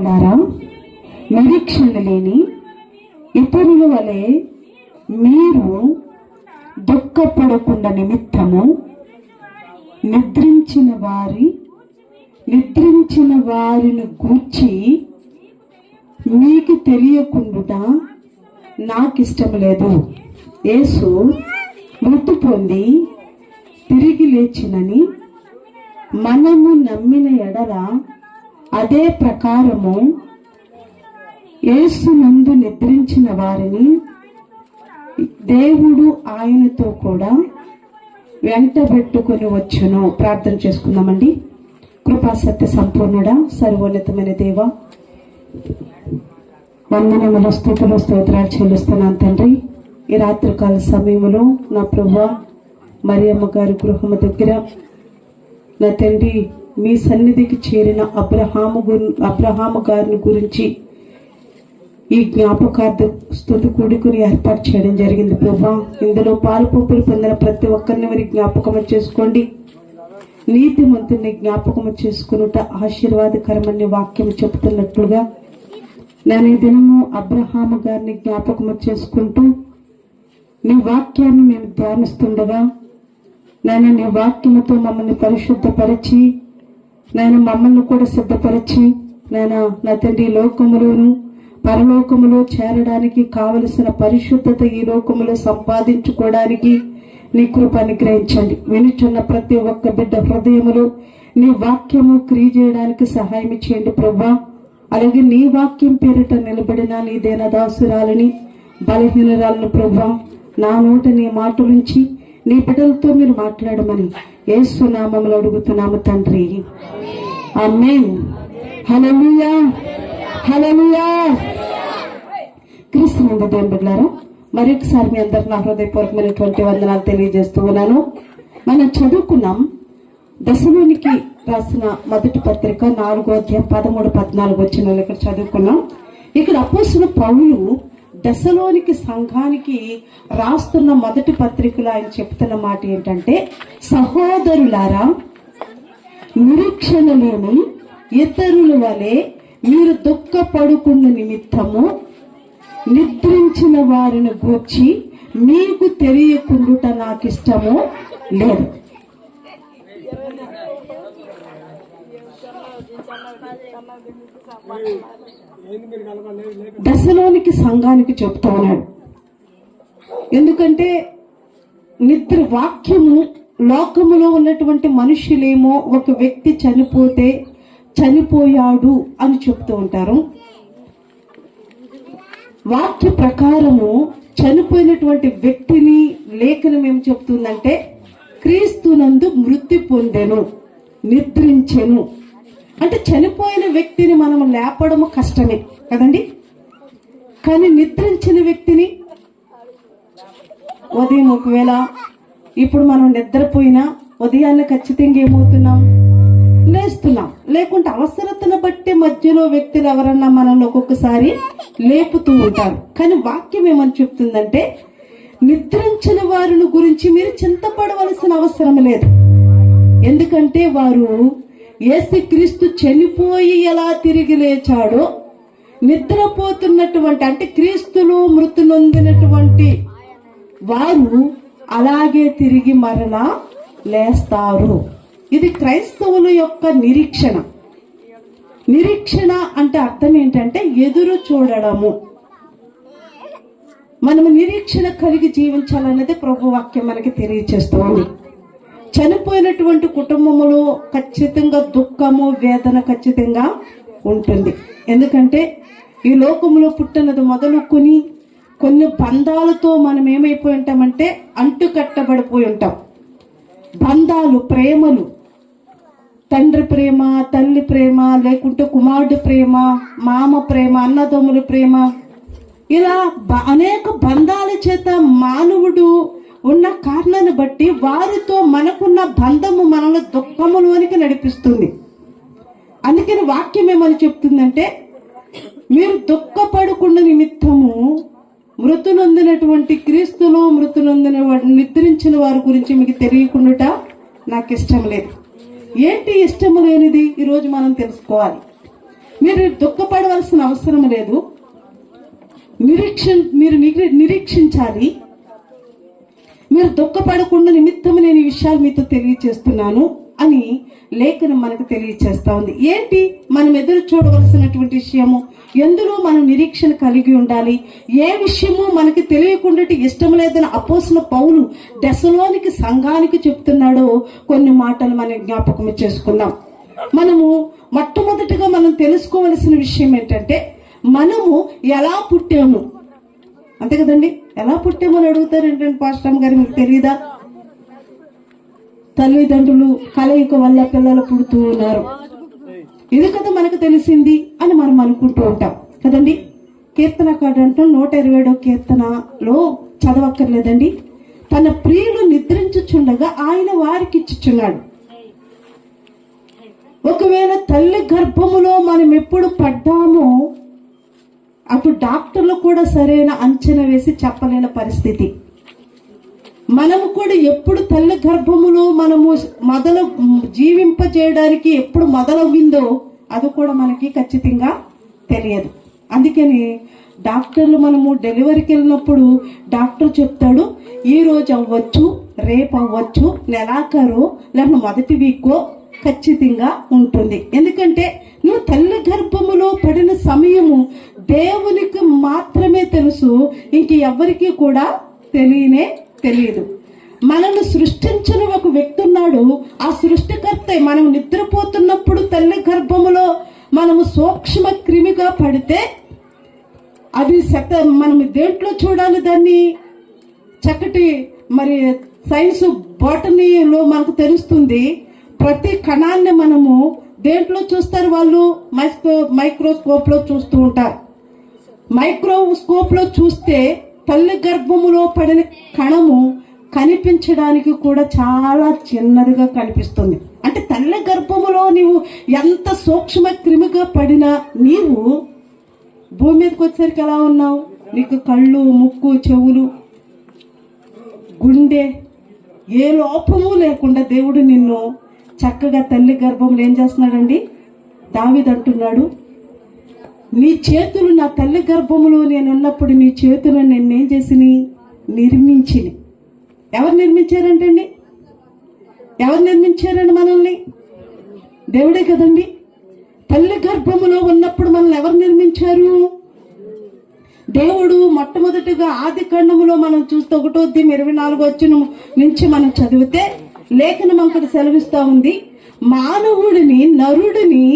సహోదరులారా, నిరీక్షణ లేని ఇతరుల వలె మీరు దుఃఖపడకుండా నిమిత్తము నిద్రించిన వారిని గూర్చి మీకు తెలియకుండా నాకు ఇష్టం లేదు. యేసు మృతి పొంది తిరిగి లేచినని మనము నమ్మిన ఎడల అదే ప్రకారము యేసు నందు నిద్రించిన వారిని దేవుడు ఆయనతో కూడా వెంటబెట్టుకొని వచ్చును. ప్రార్థన చేసుకుందామండి. కృపా సత్య సంపూర్ణుడా, సర్వోన్నతమైన దేవ, వందనముల స్తుతులు స్తోత్రాలు చెల్లిస్తున్నాను తండ్రి. ఈ రాత్రికాల సమయంలో నా ప్రభువా, మరియమ్మ గారి గృహము దగ్గర నా తండ్రి మీ సన్నిధికి చేరిన అబ్రహాము గారిని గురించి ఈ జ్ఞాపకార్థ స్తుతి కూడుకుని ఏర్పాటు చేయడం జరిగింది. ప్రభా, ఇందులో పాలుపొప్పులు పొందిన ప్రతి ఒక్కరిని మరి జ్ఞాపకము చేసుకోండి. నీతిమంతుని జ్ఞాపకము చేసుకునుట ఆశీర్వాదకరమని వాక్యం చెబుతున్నట్లుగా నేను ఈ దినము అబ్రహాము గారిని జ్ఞాపకము చేసుకుంటూ నీ వాక్యాన్ని మేము ధ్యానిస్తుండగా నేను నీ వాక్యముతో మమ్మల్ని పరిశుద్ధపరిచి నేను మమ్మల్ని కూడా సిద్ధపరిచి నా తండ్రి లోకములోను పరలోకములో చేరడానికి కావలసిన పరిశుద్ధత ఈ లోకములో సంపాదించుకోవడానికి నీ కృప అనుగ్రహించండి. వినుచున్న ప్రతి ఒక్క బిడ్డ హృదయములో నీ వాక్యము క్రియ చేయడానికి సహాయం చేయండి ప్రభా. అలాగే నీ వాక్యం పేరిట నిలబడిన నీ దేనదాసురాలని బలహీనరాలను ప్రభా, నా నోట నీ మాటలుంచి నీ బిడ్డలతో మీరు మాట్లాడమని యేసు నామములో అడుగుతున్నాము తండ్రి. ఆమేన్. హల్లెలూయా, హల్లెలూయా. క్రీస్తునందు దేవుని బిడ్డలారా, మరొకసారి మీ అందరికి నా హృదయపూర్వకమైనటువంటి వందనాలు తెలియజేస్తూ ఉన్నాను. మనం చదువుకున్నాం దశలోనికి రాసిన మొదటి పత్రిక 4వ అధ్యాయం 13-14 వచనాలు ఇక్కడ చదువుకున్నాం. ఇక్కడ అపోస్తలుడు పౌలు దశలోనికి సంఘానికి రాస్తున్న మొదటి పత్రికలో ఆయన చెప్తున్న మాట ఏంటంటే, సహోదరులారా, నిరీక్షణ లేని ఇతరుల వలె మీరు దుఃఖపడుకున్న నిమిత్తము నిద్రించిన వారిని గూర్చి మీకు తెలియకుండుట నాకు ఇష్టము లేదు. దశలోనికి సంఘానికి చెప్తా ఉన్నాడు. ఎందుకంటే వాక్యము లోకములో ఉన్నటువంటి మనుషులేమో ఒక వ్యక్తి చనిపోయాడు అని చెప్తూ ఉంటారు. వాక్య ప్రకారము చనిపోయినటువంటి వ్యక్తిని లేఖనం ఏం చెప్తుందంటే, క్రీస్తునందు మృతి పొందెను, నిద్రించెను. అంటే చనిపోయిన వ్యక్తిని మనం లేపడము కష్టమే కదండి. కానీ నిద్రించిన వ్యక్తిని ఉదయం ఒకవేళ ఇప్పుడు మనం నిద్రపోయినా ఉదయాన్నే ఖచ్చితంగా ఏమవుతున్నాం, లేస్తున్నాం. లేకుంటే అవసరతను బట్టి మధ్యలో వ్యక్తులు ఎవరన్నా మనల్ని ఒక్కొక్కసారి లేపుతూ ఉంటారు. కానీ వాక్యం ఏమని చెప్తుందంటే, నిద్రించిన వారిని గురించి మీరు చింతపడవలసిన అవసరం లేదు. ఎందుకంటే వారు యేసుక్రీస్తు చనిపోయి ఎలా తిరిగి లేచాడో, నిద్రపోతున్నటువంటి అంటే క్రీస్తులో మృతి నొందినటువంటి వారు అలాగే తిరిగి మరలా లేస్తారు. ఇది క్రైస్తవుల యొక్క నిరీక్షణ. నిరీక్షణ అంటే అర్థం ఏంటంటే ఎదురు చూడడము. మనము నిరీక్షణ కలిగి జీవించాలన్నది ప్రభు వాక్యం మనకి తెలియచేస్తుంది. చనిపోయినటువంటి కుటుంబములో ఖచ్చితంగా దుఃఖము, వేదన ఖచ్చితంగా ఉంటుంది. ఎందుకంటే ఈ లోకంలో పుట్టినది మొదలుకొని కొన్ని బంధాలతో మనం ఏమైపోయి ఉంటామంటే అంటు కట్టబడిపోయి ఉంటాం. బంధాలు, ప్రేమలు, తండ్రి ప్రేమ, తల్లి ప్రేమ, లేకుంటే కుమారుడి ప్రేమ, మామ ప్రేమ, అన్నదమ్ముల ప్రేమ, ఇలా అనేక బంధాల చేత మానవుడు ఉన్న కారణాన్ని బట్టి వారితో మనకున్న బంధము మనల్ని దుఃఖములోనికి నడిపిస్తుంది. అందుకని వాక్యం ఏమని చెప్తుందంటే, మీరు దుఃఖపడకుండా నిమిత్తము మృతి నొందినటువంటి క్రీస్తులో మృతి నొందిన నిద్రించిన వారి గురించి మీకు తెలియకుండా నాకు ఇష్టం లేదు. ఏంటి ఇష్టం లేనిది ఈరోజు మనం తెలుసుకోవాలి. మీరు దుఃఖపడవలసిన అవసరం లేదు. మీరు నిరీక్షించాలి. మీరు దుఃఖపడకుండా నిమిత్తం నేను ఈ విషయాలు మీతో తెలియచేస్తున్నాను అని లేఖనం మనకు తెలియచేస్తా ఉంది. ఏంటి మనం ఎదురు చూడవలసినటువంటి విషయము? ఎందులో మనం నిరీక్షణ కలిగి ఉండాలి? ఏ విషయము మనకి తెలియకుండా ఇష్టం లేదని అపోస్తలుడైన పౌలు దెసలోనికి సంఘానికి చెప్తున్నాడో కొన్ని మాటలు మనం జ్ఞాపకం చేసుకుందాం. మనము మొట్టమొదటిగా మనం తెలుసుకోవలసిన విషయం ఏంటంటే, మనము ఎలా పుట్టాము. అంతే కదండి, ఎలా పుట్టామో అని అడుగుతారు ఏంటంటే, పాస్టర్ గారు మీకు తెలియదా? తల్లిదండ్రులు కలయిక వల్ల పిల్లలు పుడుతూ ఉన్నారు, ఇది కదా మనకు తెలిసింది అని మనం అనుకుంటూ ఉంటాం కదండి. కీర్తనకారుడు అంటూ 127వ కీర్తనలో చదవక్కర్లేదండి, తన ప్రియులు నిద్రించుచుండగా ఆయన వారికి ఇచ్చుచున్నాడు. ఒకవేళ తల్లి గర్భములో మనం ఎప్పుడు పడ్డామో అటు డాక్టర్లు కూడా సరైన అంచనా వేసి చెప్పలేని పరిస్థితి. మనము కూడా ఎప్పుడు తల్లి గర్భములో మనము జీవింపజేయడానికి ఎప్పుడు మొదలవుందో అది కూడా మనకి ఖచ్చితంగా తెలియదు. అందుకని డాక్టర్లు మనము డెలివరీకి వెళ్ళినప్పుడు డాక్టర్ చెప్తాడు, ఈ రోజు అవ్వచ్చు, రేపు అవ్వచ్చు, నెలాఖరు లేక మొదటి వీకో ఖచ్చితంగా ఉంటుంది. ఎందుకంటే నువ్వు తల్లి గర్భములో పడిన సమయము దేవునికి మాత్రమే తెలుసు, ఇంక ఎవరికి కూడా తెలియదు. మనల్ని సృష్టించిన ఒక వ్యక్తి ఉన్నాడు, ఆ సృష్టికర్త. మనం నిద్రపోతున్నప్పుడు తల్లి గర్భములో మనము సూక్ష్మ క్రిమిగా పడితే అది మనం దేంట్లో చూడాలి దాన్ని? చక్కటి మరి సైన్స్ బాటనీలో మనకు తెలుస్తుంది. ప్రతి కణాన్ని మనము దేంట్లో చూస్తారు? వాళ్ళు మైక్రోస్కోప్ లో చూస్తూ ఉంటారు. మైక్రోస్కోప్ లో చూస్తే తల్లి గర్భములో పడిన కణము కనిపించడానికి కూడా చాలా చిన్నదిగా కనిపిస్తుంది. అంటే తల్లి గర్భములో నీవు ఎంత సూక్ష్మ క్రిమిగా పడినా నీవు భూమి మీదకి వచ్చేసరికి ఎలా ఉన్నావు? నీకు కళ్ళు, ముక్కు, చెవులు, గుండె ఏ లోపము లేకుండా దేవుడు నిన్ను చక్కగా తల్లి గర్భంలో ఏం చేస్తున్నాడండి? దావీదు అంటున్నాడు, నీ చేతులు నా తల్లి గర్భములో నేను ఉన్నప్పుడు నీ చేతులను నేనేం చేసిని? నిర్మించిని. ఎవరు నిర్మించారంటండి? ఎవరు నిర్మించారండి మనల్ని? దేవుడే కదండి. తల్లి గర్భములో ఉన్నప్పుడు మనల్ని ఎవరు నిర్మించారు? దేవుడు. మొట్టమొదటిగా ఆది కాండములో మనం చూస్తే 1:24 నుంచి మనం చదివితే లేఖనం అక్కడ సెలవిస్తా ఉంది, మానవుడిని నరుడిని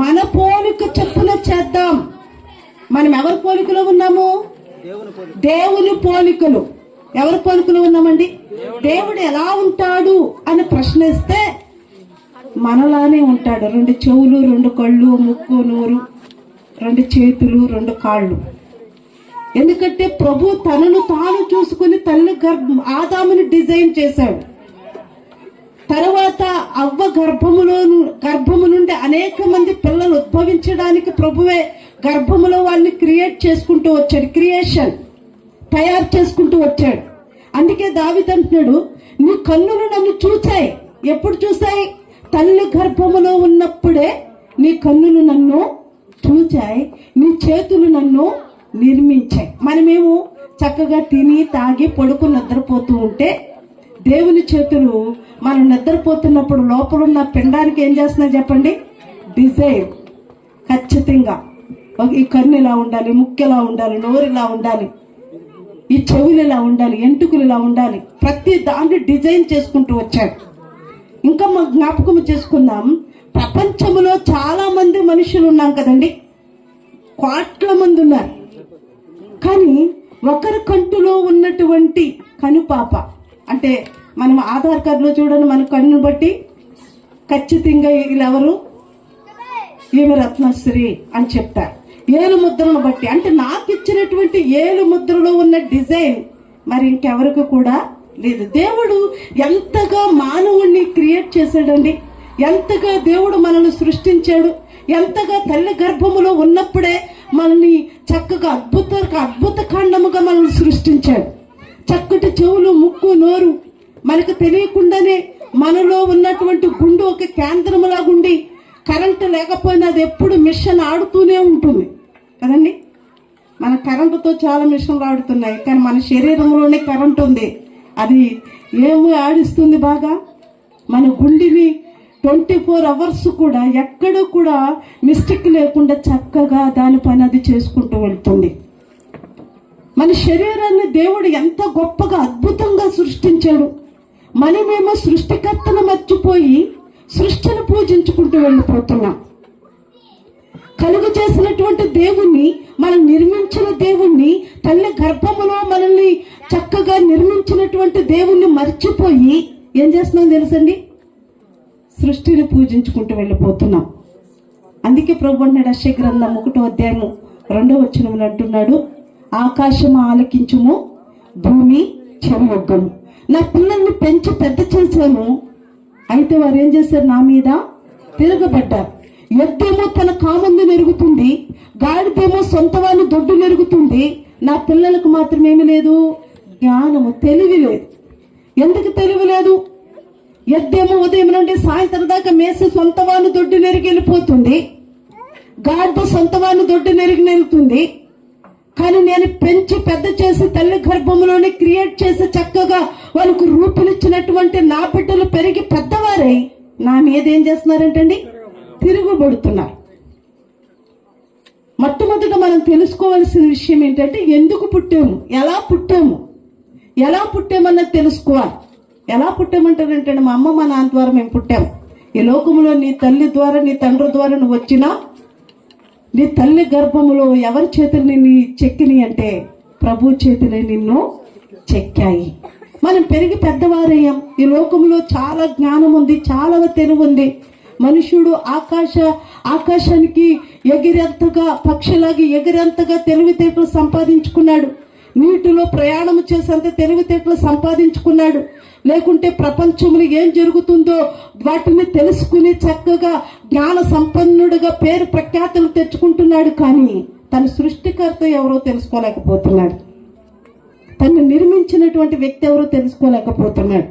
మన పోలిక చొప్పున చేద్దాం. మనం ఎవరి పోలికలో ఉన్నాము? దేవుని పోలికలు. ఎవరి పోలికలో ఉన్నామండి? దేవుడు ఎలా ఉంటాడు అని ప్రశ్నిస్తే మనలానే ఉంటాడు. 2 చెవులు, 2 కళ్ళు, ముక్కు, నోరు, 2 చేతులు, 2 కాళ్ళు. ఎందుకంటే ప్రభు తనను తాను చూసుకుని తల్లి ఆదాముని డిజైన్ చేశాడు. తర్వాత అవ్వ గర్భము నుండి అనేక మంది పిల్లలు ఉద్భవించడానికి ప్రభువే గర్భములో వాళ్ళని క్రియేట్ చేసుకుంటూ వచ్చాడు. క్రియేషన్ తయారు చేసుకుంటూ వచ్చాడు. అందుకే దావీదు అంటున్నాడు, నీ కన్నులు నన్ను చూచాయి. ఎప్పుడు చూసాయి? తల్లి గర్భములో ఉన్నప్పుడే నీ కన్నులు నన్ను చూచాయి, నీ చేతులు నన్ను నిర్మించాయి. మనమేమో చక్కగా తిని తాగి పడుకుని నిద్రపోతూ ఉంటే దేవుని చేతులు మనం నిద్రపోతున్నప్పుడు లోపల ఉన్న పిండానికి ఏం చేస్తున్నాయి చెప్పండి? డిజైన్. ఖచ్చితంగా ఈ కన్ను ఇలా ఉండాలి, ముక్కు ఇలా ఉండాలి, నోరు ఇలా ఉండాలి, ఈ చెవులు ఇలా ఉండాలి, ఎంటుకలు ఇలా ఉండాలి, ప్రతి దాన్ని డిజైన్ చేసుకుంటూ వచ్చాడు. ఇంకా మనం జ్ఞాపకం చేసుకుందాం, ప్రపంచంలో చాలా మంది మనుషులు ఉన్నాం కదండి, కోట్ల మంది ఉన్నారు. కానీ ఒకరి కంటిలో ఉన్నటువంటి కనుపాప, అంటే మనం ఆధార్ కార్డులో చూడండి, మన కన్ను బట్టి ఖచ్చితంగా వీళ్ళెవరు, ఈమె రత్నశ్రీ అని చెప్తారు. ఏలు ముద్రను బట్టి, అంటే నాకు ఇచ్చినటువంటి ఏలు ముద్రలో ఉన్న డిజైన్ మరి ఇంకెవరికి కూడా లేదు. దేవుడు ఎంతగా మానవుణ్ణి క్రియేట్ చేశాడండి, ఎంతగా దేవుడు మనల్ని సృష్టించాడు, ఎంతగా తల్లి గర్భములో ఉన్నప్పుడే మనల్ని చక్కగా అద్భుత ఖండముగా మనల్ని సృష్టించాడు. చక్కటి చెవులు, ముక్కు, నోరు, మనకు తెలియకుండానే మనలో ఉన్నటువంటి గుండు ఒక కేంద్రములాగుండి కరెంటు లేకపోయినా అది ఎప్పుడు మిషన్ ఆడుతూనే ఉంటుంది కదండి. మన కరెంటుతో చాలా మిషన్లు ఆడుతున్నాయి, కానీ మన శరీరంలోనే కరెంటు ఉంది. అది ఏమి ఆడిస్తుంది బాగా? మన గుండెని 24 అవర్స్ కూడా ఎక్కడూ కూడా మిస్టేక్ లేకుండా చక్కగా దాని పని అది చేసుకుంటూ వెళ్తుంది. మన శరీరాన్ని దేవుడు ఎంత గొప్పగా అద్భుతంగా సృష్టించాడు. మనమేమో సృష్టికర్తను మర్చిపోయి సృష్టిని పూజించుకుంటూ వెళ్ళిపోతున్నాం. కలుగు చేసినటువంటి దేవుణ్ణి, మనం నిర్మించిన దేవుణ్ణి, తల్లి గర్భములో మనల్ని చక్కగా నిర్మించినటువంటి దేవుణ్ణి మర్చిపోయి ఏం చేస్తున్నాం తెలుసండి? సృష్టిని పూజించుకుంటూ వెళ్ళిపోతున్నాం. అందుకే ప్రభు అన్నాడు యెషయా గ్రంథం 1వ అధ్యాయము 2వ వచనంలో అంటున్నాడు, ఆకాశము ఆలకించుము, భూమి చెవియొగ్గము. నా పిల్లల్ని పెంచి పెద్ద చేశాను, అయితే వారు ఏం చేశారు? నా మీద తిరగబడ్డారు. ఎద్దేమో తన కామందు నెరుగుతుంది, గాడిదేమో సొంత వాళ్ళు దొడ్డు నెరుగుతుంది. నా పిల్లలకు మాత్రం ఏమి లేదు? జ్ఞానము, తెలివి లేదు. ఎందుకు తెలివి లేదు? ఎద్దేమో ఉదయం నుండి సాయంత్రం దాకా మేసి సొంత వాళ్ళు దొడ్డు నెరిగి వెళ్ళిపోతుంది, గాడిద సొంత వాళ్ళు దొడ్డు నెరిగి నెలుతుంది. కానీ నేను పెంచి పెద్ద చేసి తల్లి గర్భంలోనే క్రియేట్ చేసి చక్కగా వాళ్ళకు రూపునిచ్చినటువంటి నా బిడ్డలు పెరిగి పెద్దవారై నా మీద ఏం చేస్తున్నారంటండి? తిరుగుబడుతున్నారు. మొట్టమొదట మనం తెలుసుకోవాల్సిన విషయం ఏంటంటే, ఎందుకు పుట్టాము, ఎలా పుట్టామన్నది తెలుసుకోవాలి. ఎలా పుట్టామంటారంటే, మా అమ్మ మా నాన్న ద్వారా మేము పుట్టాము. ఈ లోకంలో నీ తల్లి ద్వారా, నీ తండ్రి ద్వారా నువ్వు వచ్చినా, నీ తల్లి గర్భములో ఎవరి చేతుల్ని నీ చెక్కిని అంటే ప్రభు చేతులే నిన్ను చెక్కాయి. మనం పెరిగి పెద్దవారయ్యాం. ఈ లోకంలో చాలా జ్ఞానం ఉంది, చాలా తెలివి ఉంది. మనుషుడు ఆకాశానికి ఎగిరేంతగా, పక్షిలాగి ఎగిరేంతగా తెలివితేటలు సంపాదించుకున్నాడు. నీటిలో ప్రయాణం చేసేంత తెలివితేటలు సంపాదించుకున్నాడు. లేకుంటే ప్రపంచంలో ఏం జరుగుతుందో వాటిని తెలుసుకుని చక్కగా జ్ఞాన సంపన్నుడిగా పేరు ప్రఖ్యాతులు తెచ్చుకుంటున్నాడు. కానీ తన సృష్టికర్త ఎవరో తెలుసుకోలేకపోతున్నాడు. తను నిర్మించినటువంటి వ్యక్తి ఎవరో తెలుసుకోలేకపోతున్నాడు.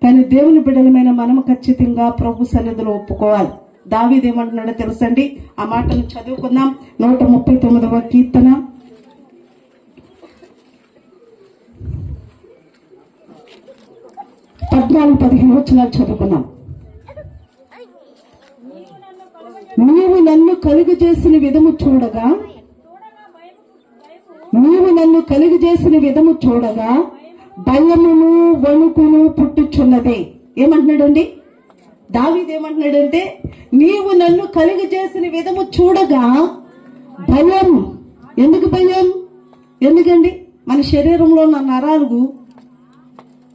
కానీ దేవుని బిడ్డలమైన మనము ఖచ్చితంగా ప్రభు సన్నిధిలో ఒప్పుకోవాలి. దావీదు ఏమంటున్నాడో తెలుసండి? ఆ మాటను చదువుకుందాం. 139వ కీర్తన 14-15 వచనాలు చదువుకున్నాం. నీవు నన్ను కలుగు చేసిన విధము చూడగా, భయమును వణుకును పుట్టుచున్నది. ఏమంటున్నాడండి దావీదు? ఏమంటున్నాడంటే, నీవు నన్ను కలుగు చేసిన విధము చూడగా భయం. ఎందుకు భయం? ఎందుకండి? మన శరీరంలో ఉన్న నరాలు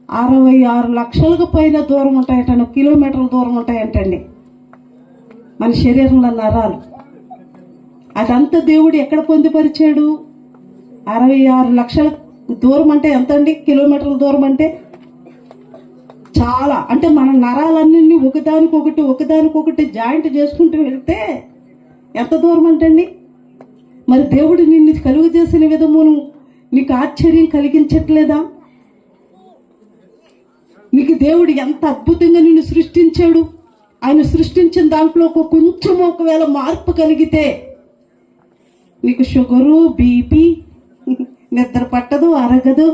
66 లక్షలకు పైన దూరం ఉంటాయట, కిలోమీటర్ల దూరం ఉంటాయంటండి మన శరీరంలో నరాలు. అదంతా దేవుడు ఎక్కడ పొందుపరిచాడు? 66 లక్షల దూరం అంటే ఎంత అండి? కిలోమీటర్ల దూరం అంటే చాలా. అంటే మన నరాలన్నీ ఒకదానికొకటి జాయింట్ చేసుకుంటూ వెళ్తే ఎంత దూరం అంటండి? మరి దేవుడు నిన్ను కలుగు చేసిన విధమును నీకు ఆశ్చర్యం కలిగించట్లేదా? నీకు దేవుడు ఎంత అద్భుతంగా నిన్ను సృష్టించాడు. ఆయన సృష్టించిన దాంట్లో కొంచెం ఒకవేళ మార్పు కలిగితే నీకు షుగరు, బీపీ, నిద్ర పట్టదు, అరగదు.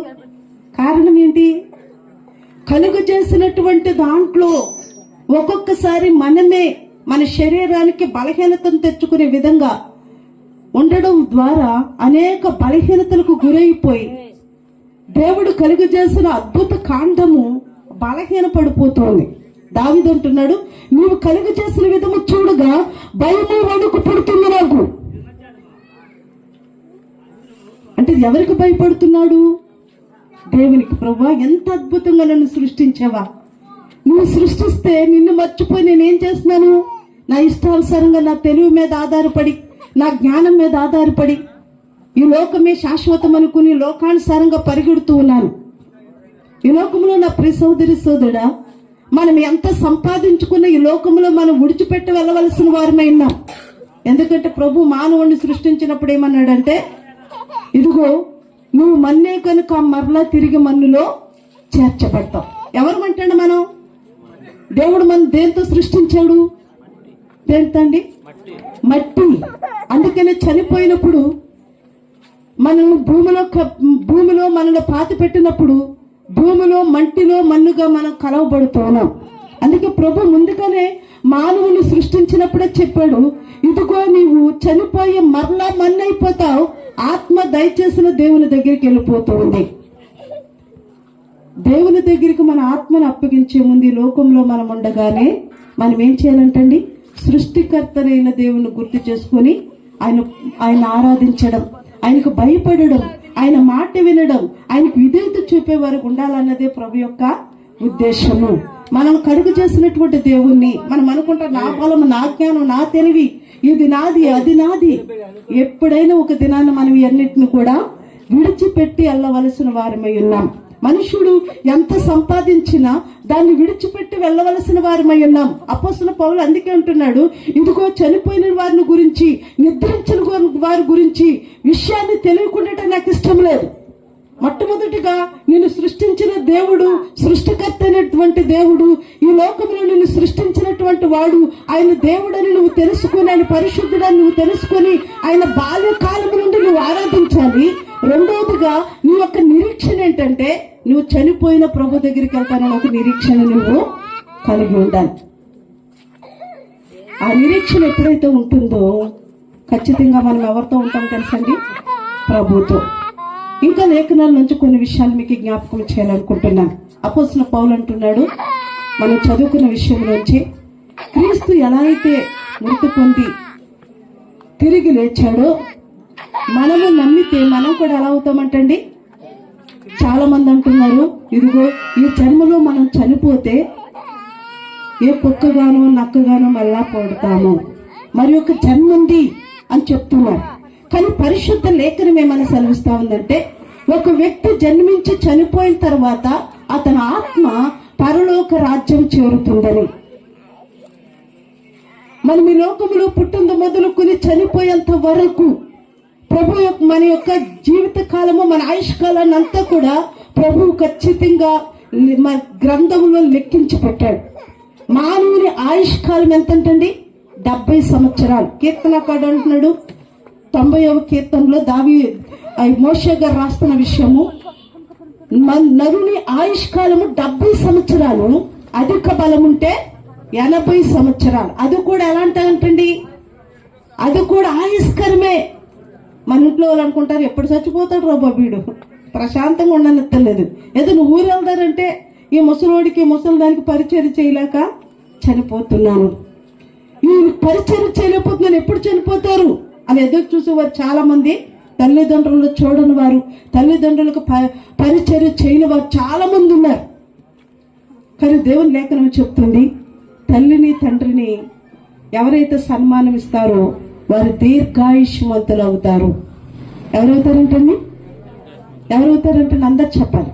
కారణం ఏంటి? కలుగు చేసినటువంటి దాంట్లో ఒక్కొక్కసారి మనమే మన శరీరానికి బలహీనతను తెచ్చుకునే విధంగా ఉండడం ద్వారా అనేక బలహీనతలకు గురైపోయి దేవుడు కలుగు చేసిన అద్భుత కాండము బలహీన పడిపోతోంది. దావీదు అంటున్నాడు, నీవు కలుగు చేసిన విధము చూడగా భయము వణుకు పుడుతుంది నాకు. అంటే ఎవరికి భయపడుతున్నాడు? దేవునికి. ప్రభువా, ఎంత అద్భుతంగా నన్ను సృష్టించావా? నువ్వు సృష్టిస్తే నిన్ను మర్చిపోయి నేనేం చేస్తున్నాను? నా ఇష్టానుసారంగా నా తెలివి మీద ఆధారపడి, నా జ్ఞానం మీద ఆధారపడి ఈ లోకమే శాశ్వతం అనుకుని లోకానుసారంగా పరిగెడుతూ ఉన్నాను. ఈ లోకంలో నా ప్రియ సోదరి సోదరుడా, మనం ఎంత సంపాదించుకున్న ఈ లోకంలో మనం విడిచిపెట్టి వెళ్ళవలసిన వారమై ఉన్నాం. ఎందుకంటే ప్రభు మానవుడిని సృష్టించినప్పుడు ఏమన్నాడంటే, ఇదిగో నువ్వు మన్నే కనుక మరలా తిరిగి మన్నులో చేర్చబడతావు. ఎవరు అంటాడు? మనం. దేవుడు మన దేంతో సృష్టించాడు? ఏంటండి? మట్టి. అందుకనే చనిపోయినప్పుడు మనం భూమిలో మనల్ని పాతి పెట్టినప్పుడు భూమిలో మట్టిలో మన్నుగా మనం కలవబడుతున్నాం. అందుకే ప్రభు ముందుగానే మానవుని సృష్టించినప్పుడే చెప్పాడు, ఇదిగో నీవు చనిపోయి మరలా మన్నైపోతావు, ఆత్మ దయచేసిన దేవుని దగ్గరికి వెళ్ళిపోతూ ఉంది. దేవుని దగ్గరికి మన ఆత్మను అప్పగించే ముందు ఈ లోకంలో మనం ఉండగానే మనం ఏం చేయాలంటండి? సృష్టికర్తనైన దేవుని గుర్తు చేసుకొని ఆయన ఆరాధించడం, ఆయనకు భయపడడం, ఆయన మాట వినడం, ఆయనకు విధేయత చూపే వరకు ఉండాలన్నదే ప్రభు యొక్క ఉద్దేశము. మనం కడుగు చేసినటువంటి దేవుణ్ణి మనం అనుకుంటాం, నా బలం, నా జ్ఞానం, నా తెలివి, ఇది నాది, అది నాది. ఎప్పుడైనా ఒక దినాన్ని మనం అన్నిటిని కూడా విడిచిపెట్టి వెళ్ళవలసిన వారమై ఉన్నాం. మనుషుడు ఎంత సంపాదించినా దాన్ని విడిచిపెట్టి వెళ్ళవలసిన వారమై ఉన్నాం. అపోస్తలుడైన పౌలు అందుకే అంటున్నాడు, ఇదిగో చనిపోయిన వారిని గురించి, నిద్రించిన వారి గురించి విషయాన్ని తెలియకుండా నాకు ఇష్టం లేదు. మొట్టమొదటిగా నిన్ను సృష్టించిన దేవుడు, సృష్టికర్త అయినటువంటి దేవుడు, ఈ లోకంలో నిన్ను సృష్టించినటువంటి వాడు, ఆయన దేవుడని నువ్వు తెలుసుకుని, ఆయన పరిశుద్ధుడని నువ్వు తెలుసుకుని, ఆయన బాల్యకాలం నుండి నువ్వు ఆరాధించాలి. రెండవదిగా నీ యొక్క నిరీక్షణ ఏంటంటే, నువ్వు చనిపోయిన ప్రభు దగ్గరికి వెళ్తానని ఒక నిరీక్షణ నువ్వు కలిగి ఉండాలి. ఆ నిరీక్షణ ఎప్పుడైతే ఉంటుందో ఖచ్చితంగా మనం ఎవరితో ఉంటాం తెలుసండి? ప్రభుతో. ఇంకా లేఖనాల నుంచి కొన్ని విషయాలు మీకు జ్ఞాపకం చేయాలనుకుంటున్నాను. అపోస్తలుడైన పౌలు అంటున్నాడు, మనం చదువుకున్న విషయం నుంచి, క్రీస్తు ఎలా అయితే మృతి పొంది తిరిగి లేచాడో మనము నమ్మితే మనం కూడా ఎలా అవుతామంటండి? చాలా మంది అంటున్నారు, ఇదిగో ఈ జన్మలో మనం చనిపోతే ఏ కుక్కగానో నక్కగానో మళ్ళా పడతాము, మరి ఒక జన్మ ఉంది అని చెప్తున్నారు. కానీ పరిశుద్ధ లేఖనం ఏమని సెలవిస్తా ఉందంటే, ఒక వ్యక్తి జన్మించి చనిపోయిన తర్వాత అతని ఆత్మ పరలోక రాజ్యం చేరుతుందని. మనం ఈ లోకంలో పుట్టింది మొదలుకొని చనిపోయేంత వరకు ప్రభు మన యొక్క జీవిత కాలము, మన ఆయుష్కాలాన్ని అంతా కూడా ప్రభువు ఖచ్చితంగా గ్రంథంలో లెక్కించి పెట్టాడు. మానవుని ఆయుష్కాలం ఎంతంటండి? 70 సంవత్సరాలు. కీర్తనకారుడు అంటున్నాడు 90వ కీర్తనలో, మోషే గారు రాస్తున్న విషయము, నరుని ఆయుష్కాలము 70 సంవత్సరాలు, అధిక బలం ఉంటే 80 సంవత్సరాలు. అది కూడా ఎలా అంటారంటండి? అది కూడా ఆయుష్కరమే. మన ఇంట్లో వాళ్ళు అనుకుంటారు, ఎప్పుడు చచ్చిపోతాడు రా బాబీడు, ప్రశాంతంగా ఉండనెత్తలేదు. ఏదో నువ్వు ఊరు వెళ్తారంటే ఈ ముసలోడికి ముసలిదానికి పరిచయం చేయలేక చనిపోతున్నాను, ఈ పరిచయం చేయలేకపోతున్నాను, ఎప్పుడు చనిపోతారు అని ఎదురు చూసేవారు చాలా మంది. తల్లిదండ్రులు చూడని వారు, తల్లిదండ్రులకు పరిచయం చేయని వారు చాలా మంది ఉన్నారు. కానీ దేవుని లేఖనం చెప్తుంది, తల్లిని తండ్రిని ఎవరైతే సన్మానం ఇస్తారో వారు దీర్ఘాయుష్మంతులు అవుతారు. ఎవరవుతారంటండి? అందరు చెప్పాలి.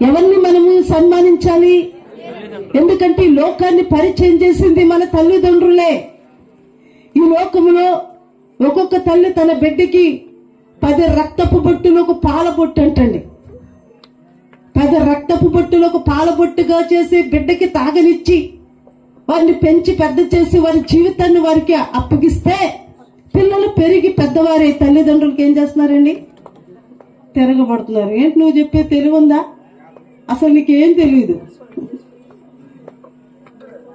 ఎవరిని మనము సన్మానించాలి? ఎందుకంటే ఈ లోకాన్ని పరిచయం చేసింది మన తల్లిదండ్రులే. ఈ లోకములో ఒక్కొక్క తల్లి తన బిడ్డకి 10 రక్తపు బొట్టులకు పాల బొట్టు అంటండి, 10 రక్తపు బొట్టులకు పాల బొట్టుగా చేసి బిడ్డకి తాగనిచ్చి వారిని పెంచి పెద్ద చేసి వారి జీవితాన్ని వారికి అప్పగిస్తే పిల్లలు పెరిగి పెద్దవారి తల్లిదండ్రులకి ఏం చేస్తున్నారండి? తిరగబడుతున్నారు. ఏంటి నువ్వు చెప్పే తెలివి ఉందా? అసలు నీకేం తెలియదు.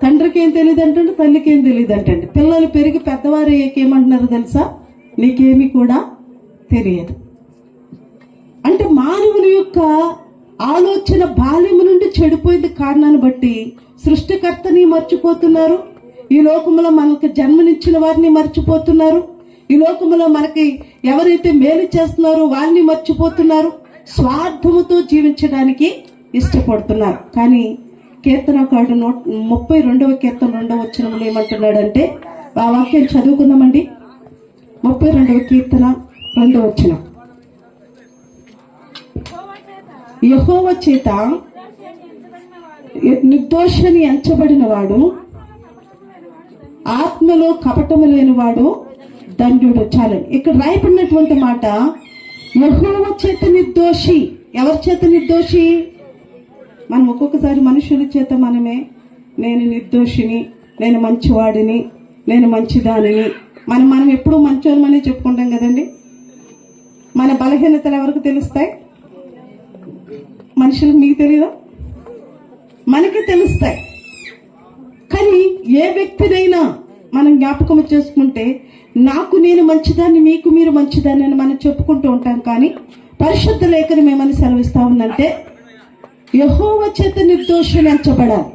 తండ్రికి ఏం తెలియదు అంటండి, తల్లికి ఏం తెలియదు అంటండి. పిల్లలు పెరిగి పెద్దవారు ఏమంటున్నారు తెలుసా? నీకేమి కూడా తెలియదు. అంటే మానవుని యొక్క ఆలోచన బాల్యము నుండి చెడిపోయింది. కారణాన్ని బట్టి సృష్టికర్తని మర్చిపోతున్నారు, ఈ లోకంలో మనకు జన్మనిచ్చిన వారిని మర్చిపోతున్నారు, ఈ లోకంలో మనకి ఎవరైతే మేలు చేస్తున్నారో వారిని మర్చిపోతున్నారు, స్వార్థముతో జీవించడానికి ఇష్టపడుతున్నారు. కానీ కీర్తనకారుడు 32వ కీర్తన 2వ వచనంలో ఏమంటున్నాడంటే, ఆ వాక్యం చదువుకుందామండి. 32వ కీర్తన 2వ వచనం, యెహోవా చేత నిర్దోషని ఎంచబడిన వాడు, ఆత్మలో కపటము లేని వాడు దండ్యుడు. చాలండి. ఇక్కడ రాయబడినటువంటి మాట, యెహోవా చేత నిర్దోషి. ఎవరి చేత నిర్దోషి? మనం ఒక్కొక్కసారి మనుషుల చేత మనమే నేను నిర్దోషిని, నేను మంచివాడిని, నేను మంచిదానిని. మనం ఎప్పుడూ మంచోనమని చెప్పుకుంటాం కదండి. మన బలహీనతలు ఎవరికి తెలుస్తాయి? మనుషులకు. మీకు తెలియదా? మనకి తెలుస్తాయి. కానీ ఏ వ్యక్తినైనా మనం జ్ఞాపకం చేసుకుంటే నాకు నేను మంచిదాన్ని, మీకు మీరు మంచిదాన్ని అని మనం చెప్పుకుంటూ ఉంటాం. కానీ పరిశుద్ధ లేఖనం ఏమని సెలవిస్తా ఉందంటే యెహోవా చేత నిర్దోషులు ఎంచబడాలి.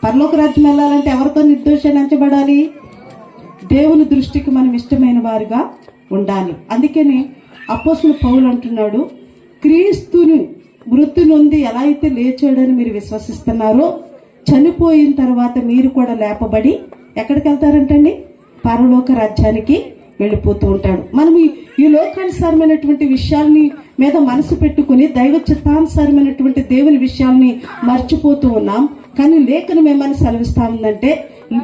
పరలోక రాజ్యం వెళ్ళాలంటే ఎవరితో నిర్దోషాలు ఎంచబడాలి? దేవుని దృష్టికి మనం ఇష్టమైన వారుగా ఉండాలి. అందుకని అపోస్తలుడు పౌలు అంటున్నాడు, క్రీస్తుని మృతి నొంది ఎలా అయితే లేచాడని మీరు విశ్వసిస్తున్నారో చనిపోయిన తర్వాత మీరు కూడా లేపబడి ఎక్కడికి వెళ్తారంటండి? పరలోక రాజ్యానికి వెళ్ళిపోతూ ఉంటాడు. మనం ఈ లోకానుసారమైనటువంటి విషయాల్ని మీద మనసు పెట్టుకుని దైవ చిత్తానుసారమైనటువంటి దేవుని విషయాల్ని మర్చిపోతూ ఉన్నాం. కానీ లేఖనం ఏమని సెలవిస్తా ఉందంటే